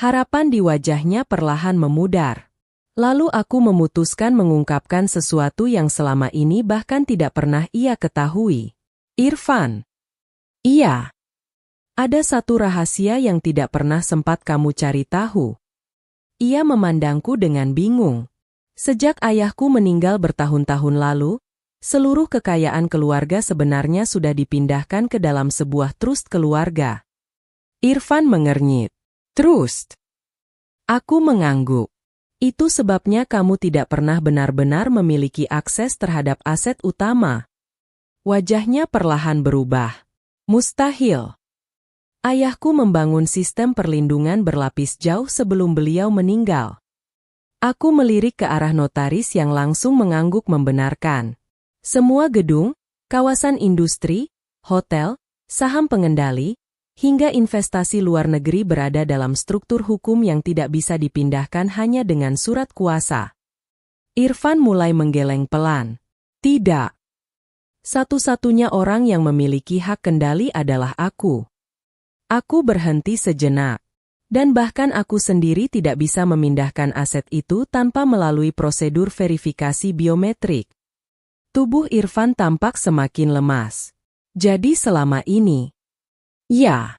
Harapan di wajahnya perlahan memudar. Lalu aku memutuskan mengungkapkan sesuatu yang selama ini bahkan tidak pernah ia ketahui. "Irfan." "Iya." "Ada satu rahasia yang tidak pernah sempat kamu cari tahu." Ia memandangku dengan bingung. Sejak ayahku meninggal bertahun-tahun lalu, seluruh kekayaan keluarga sebenarnya sudah dipindahkan ke dalam sebuah trust keluarga. Irfan mengernyit. "Trust?" Aku mengangguk. "Itu sebabnya kamu tidak pernah benar-benar memiliki akses terhadap aset utama." Wajahnya perlahan berubah. "Mustahil." Ayahku membangun sistem perlindungan berlapis jauh sebelum beliau meninggal. Aku melirik ke arah notaris yang langsung mengangguk membenarkan. Semua gedung, kawasan industri, hotel, saham pengendali, hingga investasi luar negeri berada dalam struktur hukum yang tidak bisa dipindahkan hanya dengan surat kuasa. Irfan mulai menggeleng pelan. Tidak. Satu-satunya orang yang memiliki hak kendali adalah aku. Aku berhenti sejenak. Dan bahkan aku sendiri tidak bisa memindahkan aset itu tanpa melalui prosedur verifikasi biometrik. Tubuh Irfan tampak semakin lemas. Jadi selama ini, ya,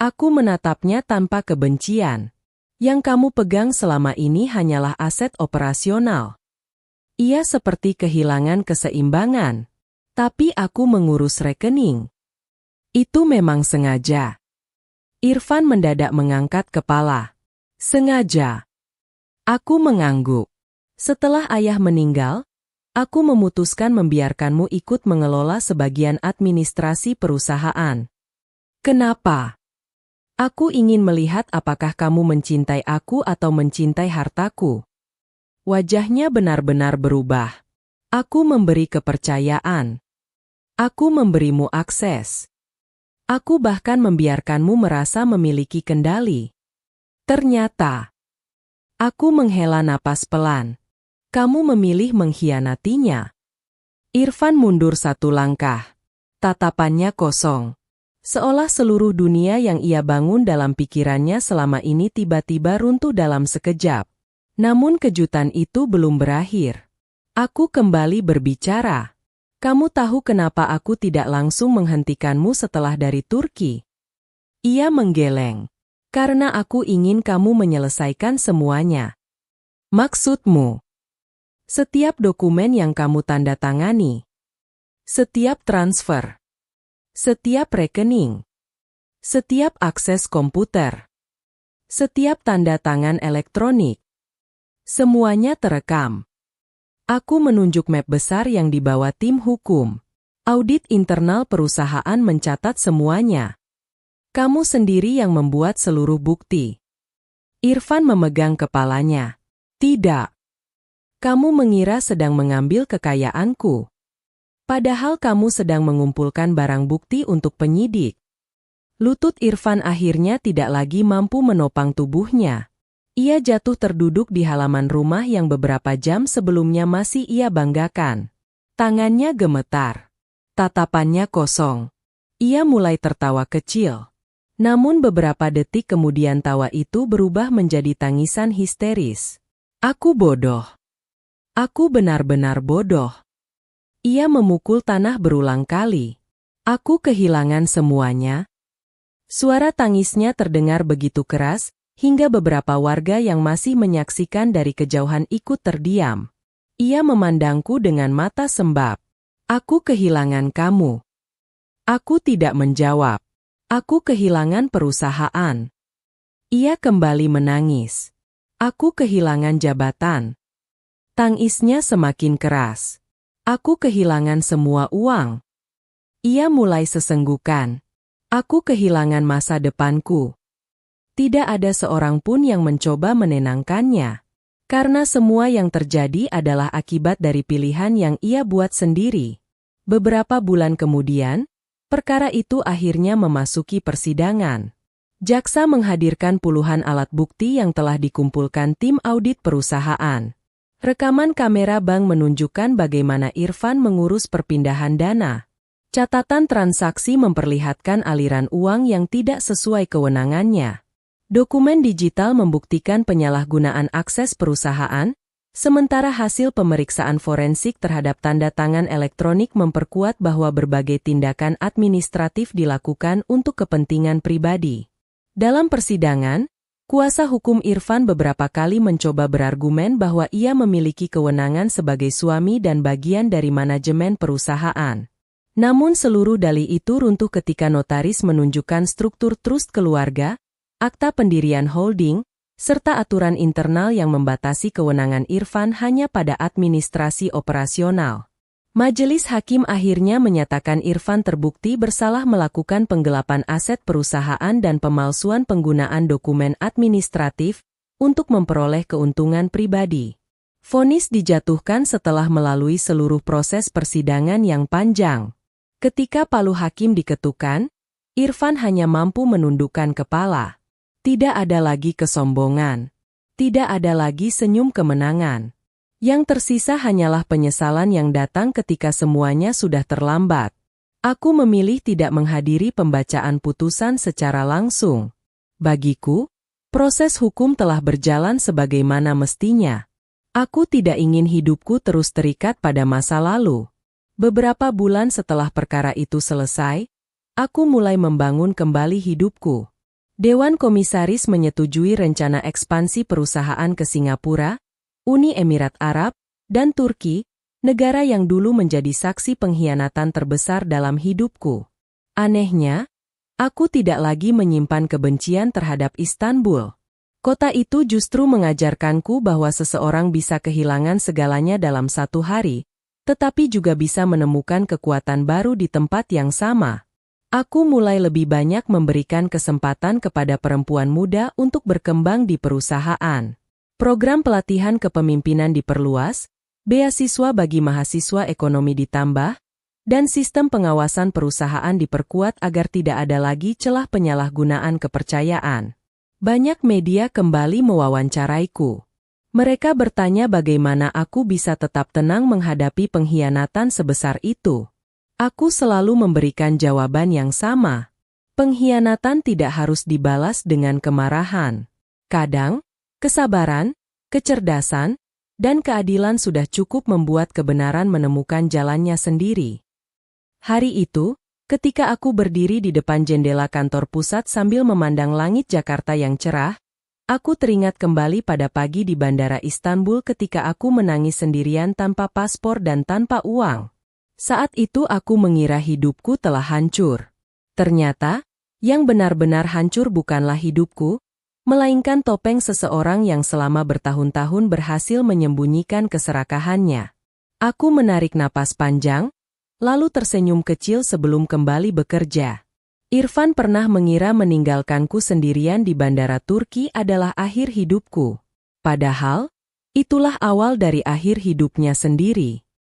aku menatapnya tanpa kebencian. Yang kamu pegang selama ini hanyalah aset operasional. Ia seperti kehilangan keseimbangan. Tapi aku mengurus rekening. Itu memang sengaja. Irfan mendadak mengangkat kepala. Sengaja. Aku mengangguk. Setelah ayah meninggal, aku memutuskan membiarkanmu ikut mengelola sebagian administrasi perusahaan. Kenapa? Aku ingin melihat apakah kamu mencintai aku atau mencintai hartaku. Wajahnya benar-benar berubah. Aku memberi kepercayaan. Aku memberimu akses. Aku bahkan membiarkanmu merasa memiliki kendali. Ternyata, aku menghela napas pelan. Kamu memilih mengkhianatinya. Irfan mundur satu langkah. Tatapannya kosong. Seolah seluruh dunia yang ia bangun dalam pikirannya selama ini tiba-tiba runtuh dalam sekejap. Namun kejutan itu belum berakhir. Aku kembali berbicara. Kamu tahu kenapa aku tidak langsung menghentikanmu setelah dari Turki? Ia menggeleng. Karena aku ingin kamu menyelesaikan semuanya. Maksudmu? Setiap dokumen yang kamu tanda tangani. Setiap transfer. Setiap rekening. Setiap akses komputer. Setiap tanda tangan elektronik. Semuanya terekam. Aku menunjuk map besar yang dibawa tim hukum. Audit internal perusahaan mencatat semuanya. Kamu sendiri yang membuat seluruh bukti. Irfan memegang kepalanya. Tidak. Kamu mengira sedang mengambil kekayaanku. Padahal kamu sedang mengumpulkan barang bukti untuk penyidik. Lutut Irfan akhirnya tidak lagi mampu menopang tubuhnya. Ia jatuh terduduk di halaman rumah yang beberapa jam sebelumnya masih ia banggakan. Tangannya gemetar. Tatapannya kosong. Ia mulai tertawa kecil. Namun beberapa detik kemudian tawa itu berubah menjadi tangisan histeris. Aku bodoh. Aku benar-benar bodoh. Ia memukul tanah berulang kali. Aku kehilangan semuanya. Suara tangisnya terdengar begitu keras, hingga beberapa warga yang masih menyaksikan dari kejauhan ikut terdiam. Ia memandangku dengan mata sembab. Aku kehilangan kamu. Aku tidak menjawab. Aku kehilangan perusahaan. Ia kembali menangis. Aku kehilangan jabatan. Tangisnya semakin keras. Aku kehilangan semua uang. Ia mulai sesenggukan. Aku kehilangan masa depanku. Tidak ada seorang pun yang mencoba menenangkannya. Karena semua yang terjadi adalah akibat dari pilihan yang ia buat sendiri. Beberapa bulan kemudian, perkara itu akhirnya memasuki persidangan. Jaksa menghadirkan puluhan alat bukti yang telah dikumpulkan tim audit perusahaan. Rekaman kamera bank menunjukkan bagaimana Irfan mengurus perpindahan dana. Catatan transaksi memperlihatkan aliran uang yang tidak sesuai kewenangannya. Dokumen digital membuktikan penyalahgunaan akses perusahaan, sementara hasil pemeriksaan forensik terhadap tanda tangan elektronik memperkuat bahwa berbagai tindakan administratif dilakukan untuk kepentingan pribadi. Dalam persidangan, kuasa hukum Irfan beberapa kali mencoba berargumen bahwa ia memiliki kewenangan sebagai suami dan bagian dari manajemen perusahaan. Namun seluruh dalih itu runtuh ketika notaris menunjukkan struktur trust keluarga, akta pendirian holding, serta aturan internal yang membatasi kewenangan Irfan hanya pada administrasi operasional. Majelis hakim akhirnya menyatakan Irfan terbukti bersalah melakukan penggelapan aset perusahaan dan pemalsuan penggunaan dokumen administratif untuk memperoleh keuntungan pribadi. Vonis dijatuhkan setelah melalui seluruh proses persidangan yang panjang. Ketika palu hakim diketukkan, Irfan hanya mampu menundukkan kepala. Tidak ada lagi kesombongan. Tidak ada lagi senyum kemenangan. Yang tersisa hanyalah penyesalan yang datang ketika semuanya sudah terlambat. Aku memilih tidak menghadiri pembacaan putusan secara langsung. Bagiku, proses hukum telah berjalan sebagaimana mestinya. Aku tidak ingin hidupku terus terikat pada masa lalu. Beberapa bulan setelah perkara itu selesai, aku mulai membangun kembali hidupku. Dewan Komisaris menyetujui rencana ekspansi perusahaan ke Singapura, Uni Emirat Arab, dan Turki, negara yang dulu menjadi saksi pengkhianatan terbesar dalam hidupku. Anehnya, aku tidak lagi menyimpan kebencian terhadap Istanbul. Kota itu justru mengajarkanku bahwa seseorang bisa kehilangan segalanya dalam satu hari, tetapi juga bisa menemukan kekuatan baru di tempat yang sama. Aku mulai lebih banyak memberikan kesempatan kepada perempuan muda untuk berkembang di perusahaan. Program pelatihan kepemimpinan diperluas, beasiswa bagi mahasiswa ekonomi ditambah, dan sistem pengawasan perusahaan diperkuat agar tidak ada lagi celah penyalahgunaan kepercayaan. Banyak media kembali mewawancaraiku. Mereka bertanya bagaimana aku bisa tetap tenang menghadapi pengkhianatan sebesar itu. Aku selalu memberikan jawaban yang sama. Pengkhianatan tidak harus dibalas dengan kemarahan. Kadang, kesabaran, kecerdasan, dan keadilan sudah cukup membuat kebenaran menemukan jalannya sendiri. Hari itu, ketika aku berdiri di depan jendela kantor pusat sambil memandang langit Jakarta yang cerah, aku teringat kembali pada pagi di Bandara Istanbul ketika aku menangis sendirian tanpa paspor dan tanpa uang. Saat itu aku mengira hidupku telah hancur. Ternyata, yang benar-benar hancur bukanlah hidupku, melainkan topeng seseorang yang selama bertahun-tahun berhasil menyembunyikan keserakahannya. Aku menarik napas panjang, lalu tersenyum kecil sebelum kembali bekerja. Irfan pernah mengira meninggalkanku sendirian di bandara Turki adalah akhir hidupku. Padahal, itulah awal dari akhir hidupnya sendiri.